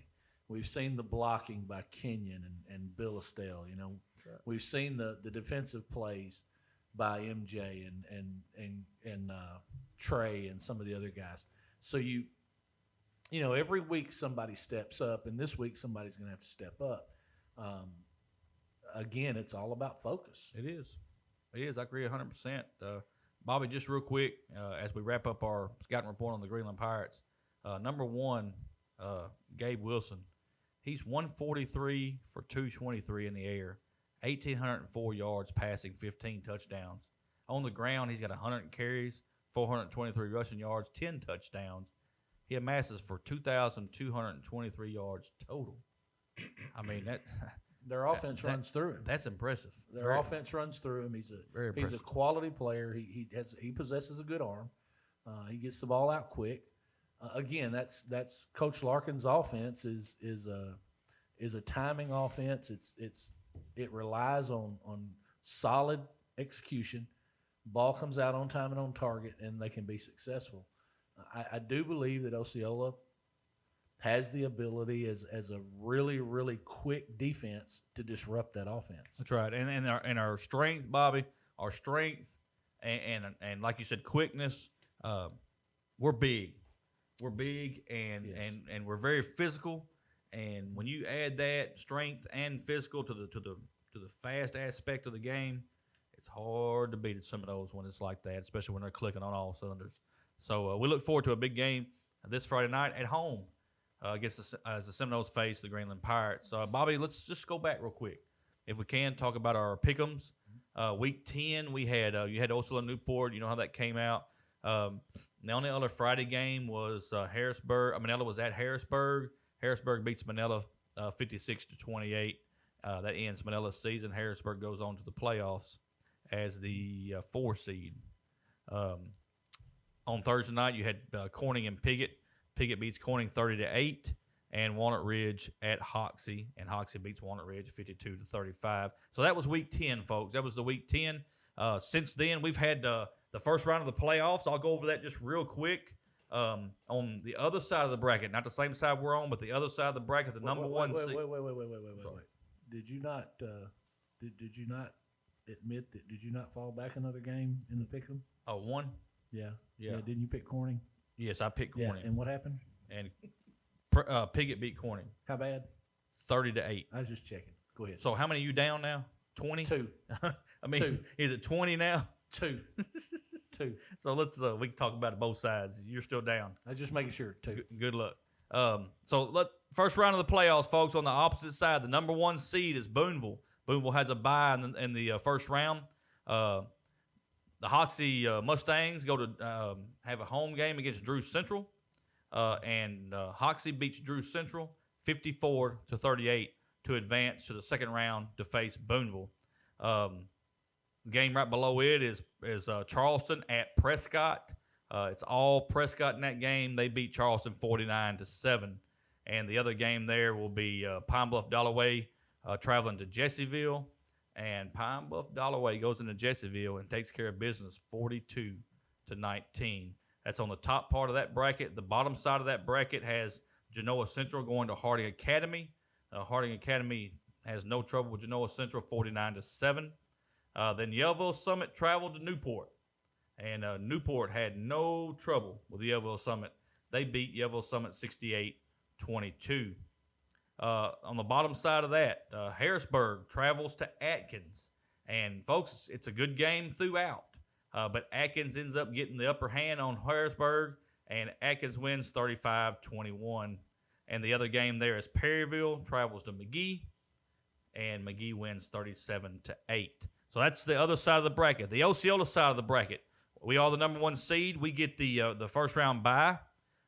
We've seen the blocking by Kenyon and Bill Estelle. Right. We've seen the defensive plays by MJ and Trey and some of the other guys. So every week somebody steps up, and this week somebody's going to have to step up. Again, it's all about focus. It is. I agree 100%. Bobby, just real quick, as we wrap up our scouting report on the Greenland Pirates, number 1, Gabe Wilson. He's 143 for 223 in the air, 1,804 yards passing, 15 touchdowns. On the ground, he's got 100 carries, 423 rushing yards, 10 touchdowns. He amasses for 2,223 yards total. I mean, their offense runs through him. That's impressive. Their offense runs through him. He's a quality player. He possesses a good arm. He gets the ball out quick. Again, that's Coach Larkin's offense is a timing offense. It relies on solid execution. Ball comes out on time and on target, and they can be successful. I do believe that Osceola has the ability as a really, really quick defense to disrupt that offense. That's right. And our strength, Bobby, and like you said, quickness, we're big. We're big and we're very physical. And when you add that strength and physical to the fast aspect of the game, it's hard to beat some of those when it's like that, especially when they're clicking on all cylinders. So we look forward to a big game this Friday night at home against the Seminoles face the Greenland Pirates. Bobby, let's just go back real quick, if we can, talk about our pick'ems. Week 10, we had you had Osceola Newport. You know how that came out. The only other Friday game was Harrisburg. Manila was at Harrisburg. Harrisburg beats Manila 56-28. That ends Manila's season. Harrisburg goes on to the playoffs as the 4 seed. On Thursday night, you had Corning and Piggott. Piggott beats Corning 30-8, and Walnut Ridge at Hoxie, and Hoxie beats Walnut Ridge 52-35. So that was Week 10, folks. That was the Week 10. Since then, we've had the first round of the playoffs. I'll go over that just real quick. On the other side of the bracket, not the same side we're on, but the other side of the bracket, the number one seed. Wait. Did you not admit that? Did you not fall back another game in the pick'em? Oh, one? Yeah. Didn't you pick Corning? Yes, I picked Corning. Yeah. And what happened? And Piggott beat Corning. How bad? 30-8. I was just checking. Go ahead. So how many are you down now? 20? 2. I mean, 2. Is it 20 now? 2. 2. So let's we can talk about it both sides. You're still down. I was just making sure. 2. Good luck. First round of the playoffs, folks. On the opposite side, the number 1 seed is Boonville. Boonville has a bye in the first round. The Hoxie Mustangs go to have a home game against Drew Central, and Hoxie beats Drew Central 54-38 to advance to the second round to face Boonville. The game right below it is Charleston at Prescott. It's all Prescott in that game. They beat Charleston 49-7. And the other game there will be Pine Bluff Dollaway traveling to Jessieville. And Pine Bluff Dollaway goes into Jessieville and takes care of business 42-19. That's on the top part of that bracket. The bottom side of that bracket has Genoa Central going to Harding Academy. Harding Academy has no trouble with Genoa Central 49-7. Then Yellville Summit traveled to Newport. And Newport had no trouble with Yellville Summit. They beat Yellville Summit 68-22. On the bottom side of that, Harrisburg travels to Atkins. And, folks, it's a good game throughout. But Atkins ends up getting the upper hand on Harrisburg, and Atkins wins 35-21. And the other game there is Perryville travels to McGee, and McGee wins 37-8. So that's the other side of the bracket. The Osceola side of the bracket, we are the number 1 seed. We get the first round bye.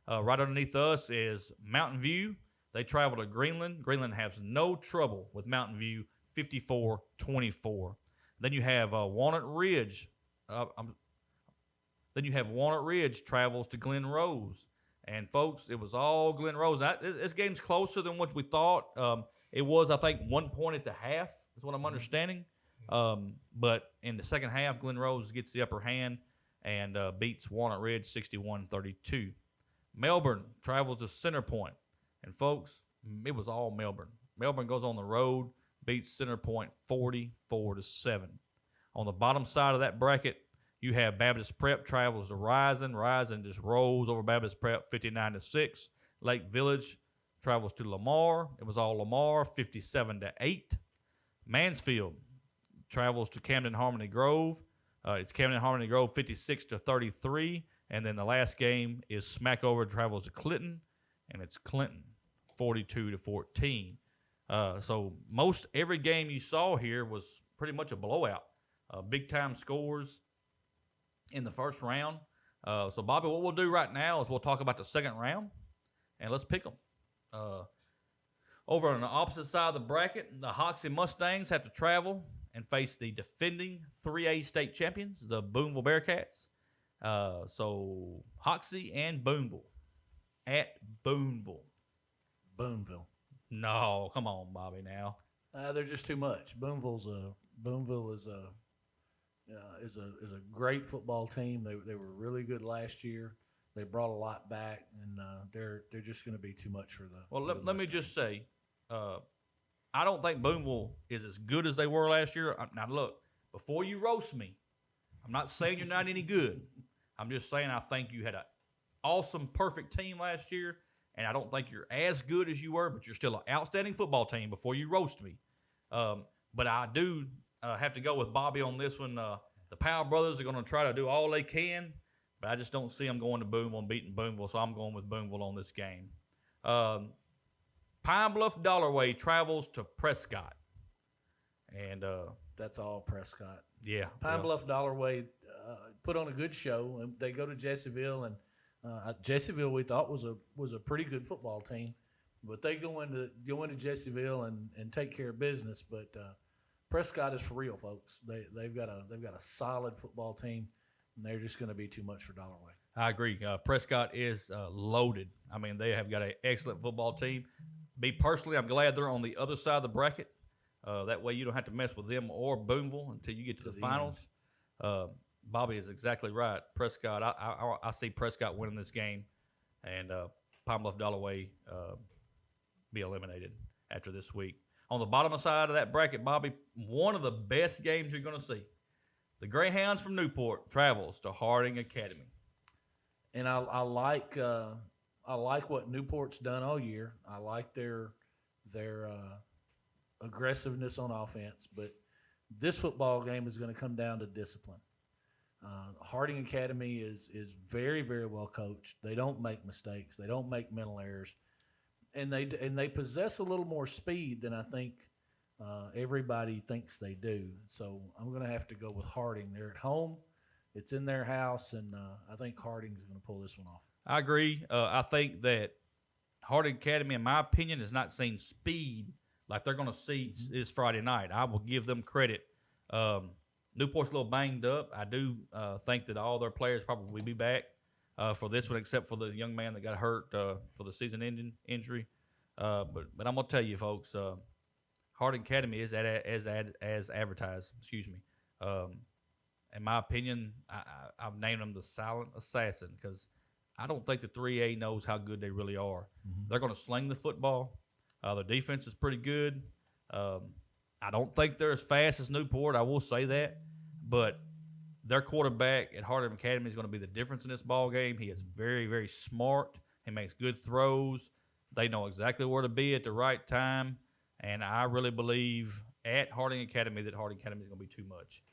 Right underneath us is Mountain View. They travel to Greenland. Greenland has no trouble with Mountain View, 54-24. Then you have Walnut Ridge. Then you have Walnut Ridge travels to Glen Rose. And, folks, it was all Glen Rose. This game's closer than what we thought. It was, I think, 1 point at the half is what I'm understanding. But in the second half, Glen Rose gets the upper hand and beats Walnut Ridge 61-32. Melbourne travels to Center Point. And, folks, it was all Melbourne. Melbourne goes on the road, beats Center Point 44-7. On the bottom side of that bracket, you have Baptist Prep travels to Rising. Rising just rolls over Baptist Prep 59-6. Lake Village travels to Lamar. It was all Lamar 57-8. Mansfield travels to Camden Harmony Grove. It's Camden Harmony Grove 56-33. And then the last game is Smackover travels to Clinton, and it's Clinton 42-14. So most every game you saw here was pretty much a blowout. Big time scores in the first round. So Bobby, what we'll do right now is we'll talk about the second round, and let's pick them. Over on the opposite side of the bracket, the Hoxie Mustangs have to travel and face the defending 3A state champions, the Boonville Bearcats. So Hoxie and Boonville at Boonville. Boonville. No, come on, Bobby. Now they're just too much. Boonville is a great football team. They were really good last year. They brought a lot back, and they're just going to be too much for the. Well, let me just say, I don't think Boonville is as good as they were last year. Now, look, before you roast me, I'm not saying you're not any good. I'm just saying I think you had an awesome, perfect team last year, and I don't think you're as good as you were, but you're still an outstanding football team before you roast me. But I do have to go with Bobby on this one. The Powell brothers are going to try to do all they can, but I just don't see them going to Boonville and beating Boonville, so I'm going with Boonville on this game. Pine Bluff Dollarway travels to Prescott. And that's all Prescott. Yeah. Pine Bluff Dollarway put on a good show, and they go to Jessieville, and Jessieville we thought was a pretty good football team, but they go into Jessieville and take care of business. But Prescott is for real, folks. They've got a solid football team, and they're just going to be too much for Dollarway. I agree. Prescott is loaded. I mean, they have got an excellent football team. Me personally, I'm glad they're on the other side of the bracket. That way you don't have to mess with them or Boonville until you get to the finals. Bobby is exactly right. Prescott, I see Prescott winning this game, and Pine Bluff Dollarway be eliminated after this week. On the bottom side of that bracket, Bobby, one of the best games you're going to see. The Greyhounds from Newport travels to Harding Academy. And I like what Newport's done all year. I like their aggressiveness on offense, but this football game is going to come down to discipline. Harding Academy is very, very well coached. They don't make mistakes. They don't make mental errors. and they possess a little more speed than I think everybody thinks they do. So I'm going to have to go with Harding. They're at home. It's in their house, and I think Harding's going to pull this one off. I agree. I think that Harding Academy, in my opinion, has not seen speed like they're going to see this Friday night. I will give them credit. Newport's a little banged up. I do think that all their players probably will be back for this one, except for the young man that got hurt for the season-ending injury. But I'm going to tell you, folks, Harding Academy is as advertised. Excuse me. In my opinion, I've named them the silent assassin because I don't think the 3A knows how good they really are. Mm-hmm. They're going to sling the football. Their defense is pretty good. I don't think they're as fast as Newport. I will say that. But their quarterback at Harding Academy is going to be the difference in this ball game. He is very, very smart. He makes good throws. They know exactly where to be at the right time. And I really believe at Harding Academy that Harding Academy is going to be too much.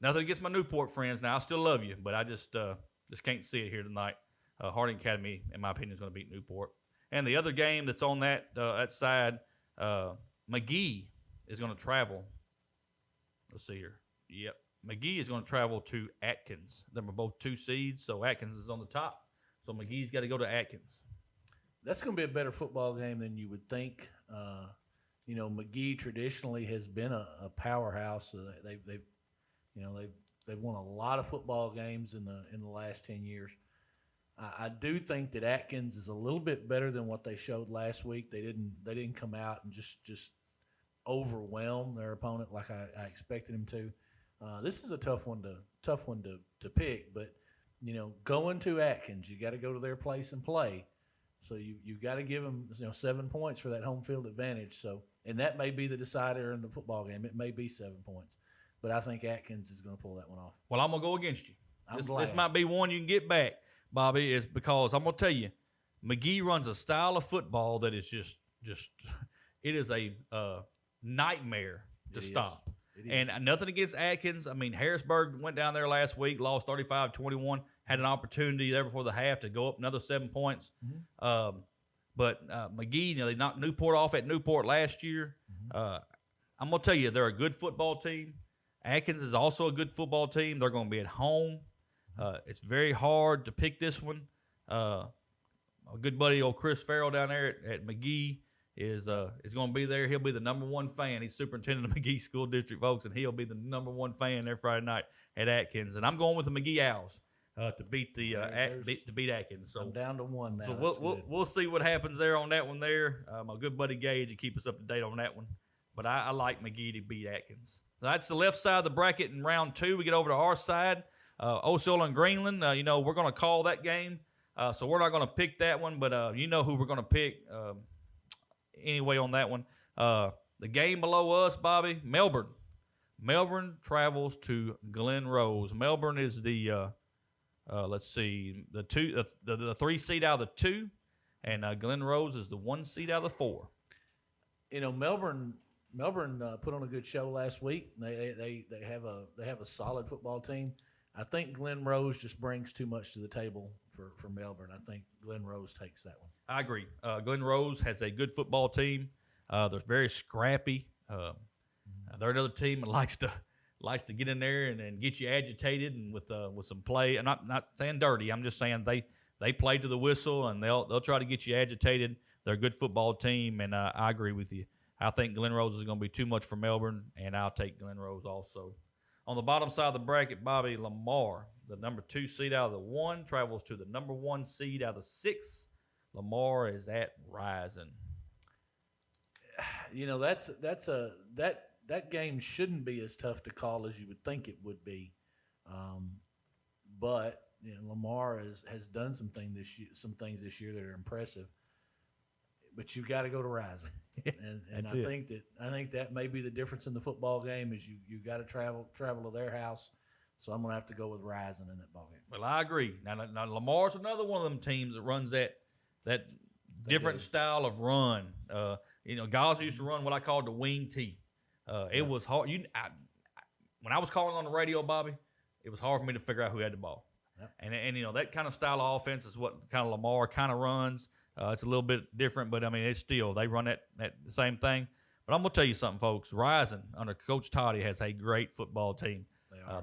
Nothing against my Newport friends. Now, I still love you, but I just can't see it here tonight. Harding Academy, in my opinion, is going to beat Newport. And the other game that's on that side, McGee is going to travel. Let's see here. Yep. McGee is going to travel to Atkins. They're both 2 seeds, so Atkins is on the top. So McGee's got to go to Atkins. That's going to be a better football game than you would think. McGee traditionally has been a powerhouse. So they've won a lot of football games in the last 10 years. I do think that Atkins is a little bit better than what they showed last week. They didn't come out and just overwhelm their opponent like I expected him to. This is a tough one to pick, but going to Atkins, you got to go to their place and play. So you got to give them 7 points for that home field advantage. So, and that may be the decider in the football game. It may be 7 points, but I think Atkins is going to pull that one off. Well, I'm gonna go against you. This might be one you can get back, Bobby, is because I'm gonna tell you, McGee runs a style of football that is just it is a nightmare to stop. And nothing against Atkins. I mean, Harrisburg went down there last week, lost 35-21, had an opportunity there before the half to go up another 7 points. Mm-hmm. But McGee, they knocked Newport off at Newport last year. Mm-hmm. I'm going to tell you, they're a good football team. Atkins is also a good football team. They're going to be at home. It's very hard to pick this one. A good buddy, old Chris Farrell down there at McGee, is going to be there. He'll be the number 1 fan. He's superintendent of McGee School District, folks, and he'll be the number 1 fan there Friday night at Atkins. And I'm going with the McGee Owls to beat beat Atkins. So I'm down to 1 now. So we'll see what happens there on that one there. My good buddy Gage will keep us up to date on that one. But I like McGee to beat Atkins. So that's the left side of the bracket in round 2. We get over to our side, Osceola and Greenland. We're going to call that game. So we're not going to pick that one, but you know who we're going to pick. Anyway, on that one, the game below us, Bobby, Melbourne. Melbourne travels to Glen Rose. Melbourne is the the 3 seed out of the 2, and Glen Rose is the 1 seed out of the 4. Melbourne put on a good show last week. They have a solid football team. I think Glen Rose just brings too much to the table for Melbourne. I think Glen Rose takes that one. I agree. Glen Rose has a good football team. They're very scrappy. They're another team that likes to get in there and get you agitated and with some play. I'm not saying dirty. I'm just saying they play to the whistle and they'll try to get you agitated. They're a good football team, and I agree with you. I think Glen Rose is going to be too much for Melbourne, and I'll take Glen Rose also. On the bottom side of the bracket, Bobby, Lamar, the number 2 seed out of the 1, travels to the number 1 seed out of the 6. Lamar is at Rising. That game shouldn't be as tough to call as you would think it would be, but Lamar has done some things this year that are impressive. But you got to go to Rising, and I think that may be the difference in the football game is you got to travel to their house. So I'm going to have to go with Rising in that ball game. Well, I agree. Now Lamar's another one of them teams that runs that different style of run. Guys used to run what I called the wing T. It was hard. When I was calling on the radio, Bobby, it was hard for me to figure out who had the ball. And you know, that kind of style of offense is what kind of Lamar kind of runs. It's a little bit different, but I mean, it's still, they run that same thing. But I'm going to tell you something, folks. Rising under Coach Toddy has a great football team.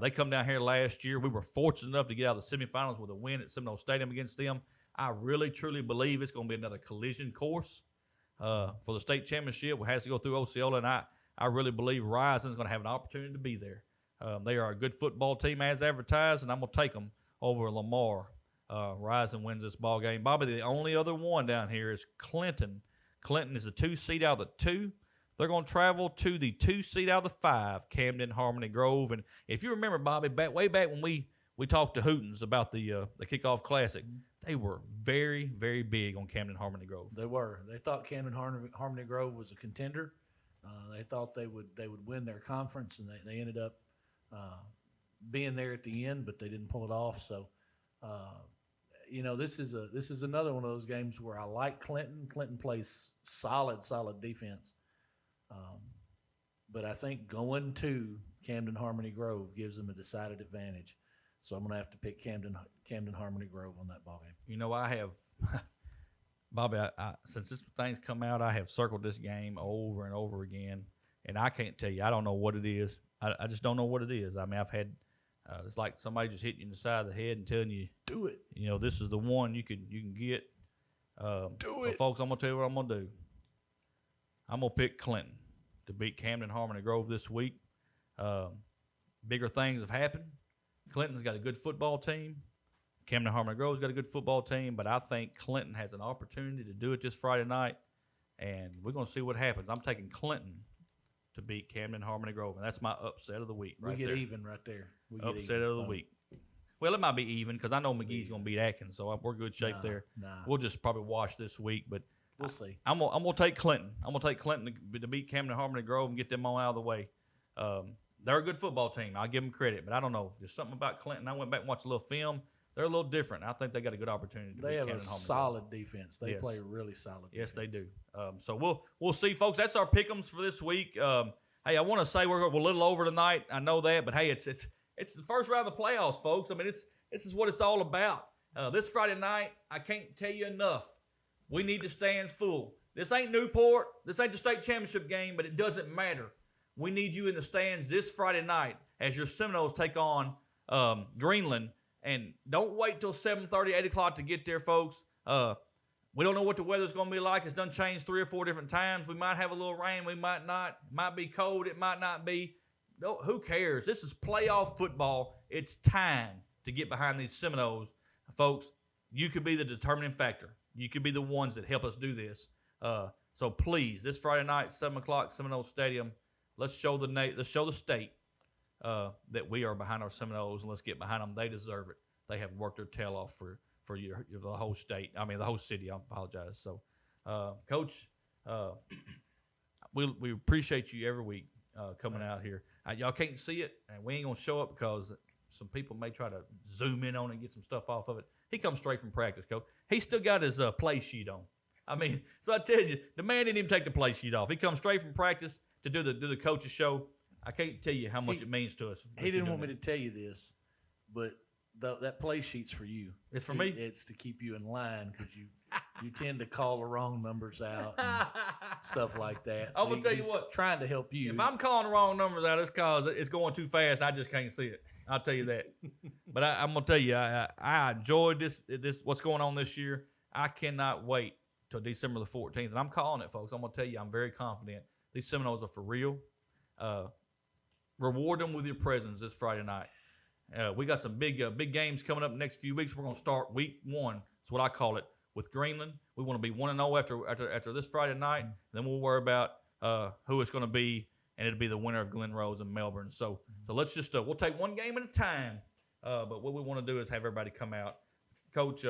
They come down here last year. We were fortunate enough to get out of the semifinals with a win at Seminole Stadium against them. I really, truly believe it's going to be another collision course for the state championship. It has to go through Osceola, and I really believe Rising is going to have an opportunity to be there. They are a good football team as advertised, and I'm going to take them over Lamar. Rising wins this ball game. Bobby, the only other one down here is Clinton. Clinton is a 2 seed out of the 2. They're going to travel to the 2 seed out of the 5, Camden Harmony Grove. And if you remember, Bobby, way back when we talked to Hootens about the kickoff classic, they were very, very big on Camden Harmony Grove. They were. They thought Camden Harmony Grove was a contender. They thought they would win their conference, and they ended up being there at the end, but they didn't pull it off. So, you know, this is another one of those games where I like Clinton. Clinton plays solid defense. But I think going to Camden Harmony Grove gives them a decided advantage. So I'm going to have to pick Camden Harmony Grove on that ball game. You know, I have, Bobby, I since this thing's come out, I have circled this game over and over again, and I can't tell you. I don't know what it is. I just don't know what it is. I mean, I've had it's like somebody just hitting you in the side of the head and telling you, do it. You know, this is the one you can get. Do it. So folks, I'm going to tell you what I'm going to do. I'm going to pick Clinton to beat Camden Harmony Grove this week. Bigger things have happened. Clinton's got a good football team. Camden Harmony Grove's got a good football team, but I think Clinton has an opportunity to do it this Friday night, and we're going to see what happens. I'm taking Clinton to beat Camden Harmony Grove, and that's my upset of the week right there. We get even right there. Upset of the week. Well, it might be even because I know McGee's going to beat Atkins, so we're good shape there. We'll just probably wash this week, but we'll see. I'm gonna take Clinton. I'm gonna take Clinton to beat Camden Harmony Grove and get them all out of the way. They're a good football team. I'll give them credit, but I don't know. There's something about Clinton. I went back and watched a little film. They're a little different. I think they got a good opportunity to beat Camden Harmony Grove. They have a solid defense. They play really solid defense. Yes, they do. So we'll see, folks. That's our pick'ems for this week. Hey, I want to say we're a little over tonight. I know that, but hey, it's the first round of the playoffs, folks. I mean, this is what it's all about. This Friday night, I can't tell you enough. We need the stands full. This ain't Newport. This ain't the state championship game, but it doesn't matter. We need you in the stands this Friday night as your Seminoles take on Greenland. And don't wait till 7:30, 8 o'clock to get there, folks. We don't know what the weather's going to be like. It's done changed 3 or 4 different times. We might have a little rain. We might not. It might be cold. It might not be. No, who cares? This is playoff football. It's time to get behind these Seminoles. Folks, you could be the determining factor. You could be the ones that help us do this. So please, this Friday night, 7 o'clock, Seminole Stadium, let's show the state that we are behind our Seminoles, and let's get behind them. They deserve it. They have worked their tail off for the whole state. I mean, the whole city. I apologize. So, Coach, we appreciate you every week coming out here. Y'all can't see it, and we ain't gonna show up because some people may try to zoom in on it and get some stuff off of it. He comes straight from practice, Coach. He still got his play sheet on. I mean, so I tell you, the man didn't even take the play sheet off. He comes straight from practice to do the coach's show. I can't tell you how much it means to us. He didn't want me to tell you this, but that play sheet's for you. It's for me? It's to keep you in line because you tend to call the wrong numbers out and stuff like that. So I'm going to tell you what. Trying to help you. If I'm calling the wrong numbers out, it's because it's going too fast. I just can't see it. I'll tell you that. But I'm going to tell you, I enjoyed this what's going on this year. I cannot wait till December the 14th. And I'm calling it, folks. I'm going to tell you, I'm very confident. These Seminoles are for real. Reward them with your presence this Friday night. We got some big games coming up in the next few weeks. We're going to start week 1. That's what I call it. With Greenland, we want to be 1-0 after this Friday night. Then we'll worry about who it's going to be, and it'll be the winner of Glen Rose and Melbourne. So let's just we'll take one game at a time. But what we want to do is have everybody come out. Coach,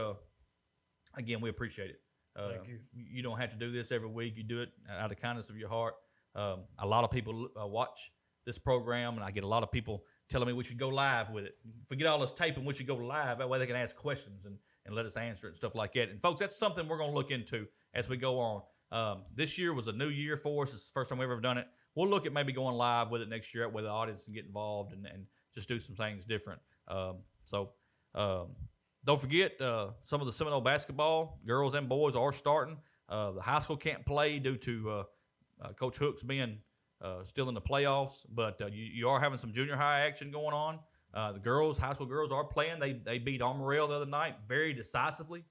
again, we appreciate it. Thank you. You don't have to do this every week. You do it out of kindness of your heart. A lot of people watch this program, and I get a lot of people telling me we should go live with it. Forget all this taping, we should go live. That way they can ask questions and let us answer it and stuff like that. And, folks, that's something we're going to look into as we go on. This year was a new year for us. It's the first time we've ever done it. We'll look at maybe going live with it next year where the audience can get involved and just do some things different. So Don't forget, some of the Seminole basketball, girls and boys, are starting. The high school can't play due to Coach Hooks being still in the playoffs, but you are having some junior high action going on. The girls, high school girls, are playing. They beat Armorel the other night very decisively.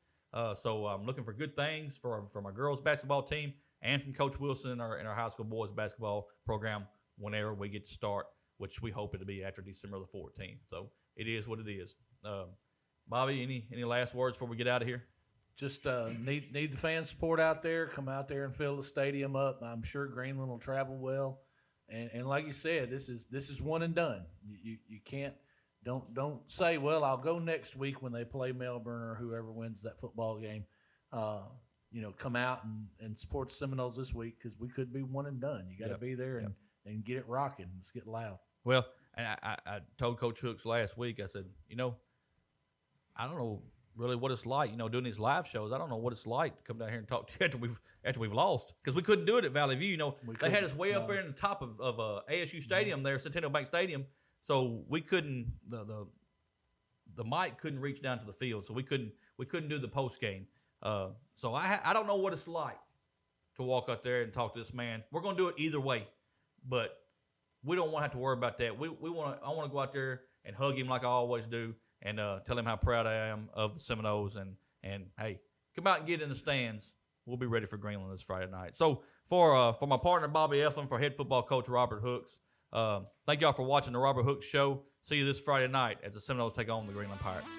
So I'm looking for good things for my girls basketball team and from Coach Wilson in our high school boys basketball program whenever we get to start, which we hope it'll be after December the 14th. So it is what it is. Bobby, any last words before we get out of here? Just need the fan support out there. Come out there and fill the stadium up. I'm sure Greenland will travel well. And like you said, this is one and done. You can't don't say, well, I'll go next week when they play Melbourne or whoever wins that football game. Come out and support the Seminoles this week, because we could be one and done. You got to be there and get it rocking. Let's get loud. Well, and I told Coach Hooks last week, I said, I don't know really what it's like, doing these live shows. I don't know what it's like to come down here and talk to you after we've lost, because we couldn't do it at Valley View. They had us way up there in the top of ASU Stadium there, Centennial Bank Stadium, so we couldn't the mic couldn't reach down to the field, so we couldn't do the post game. So I don't know what it's like to walk out there and talk to this man. We're gonna do it either way, but we don't want to have to worry about that. I want to go out there and hug him like I always do, and tell him how proud I am of the Seminoles, and hey, come out and get in the stands. We'll be ready for Greenland this Friday night. So for my partner Bobby Eflin, for head football coach Robert Hooks, thank y'all for watching the Robert Hooks Show. See you this Friday night as the Seminoles take on the Greenland Pirates.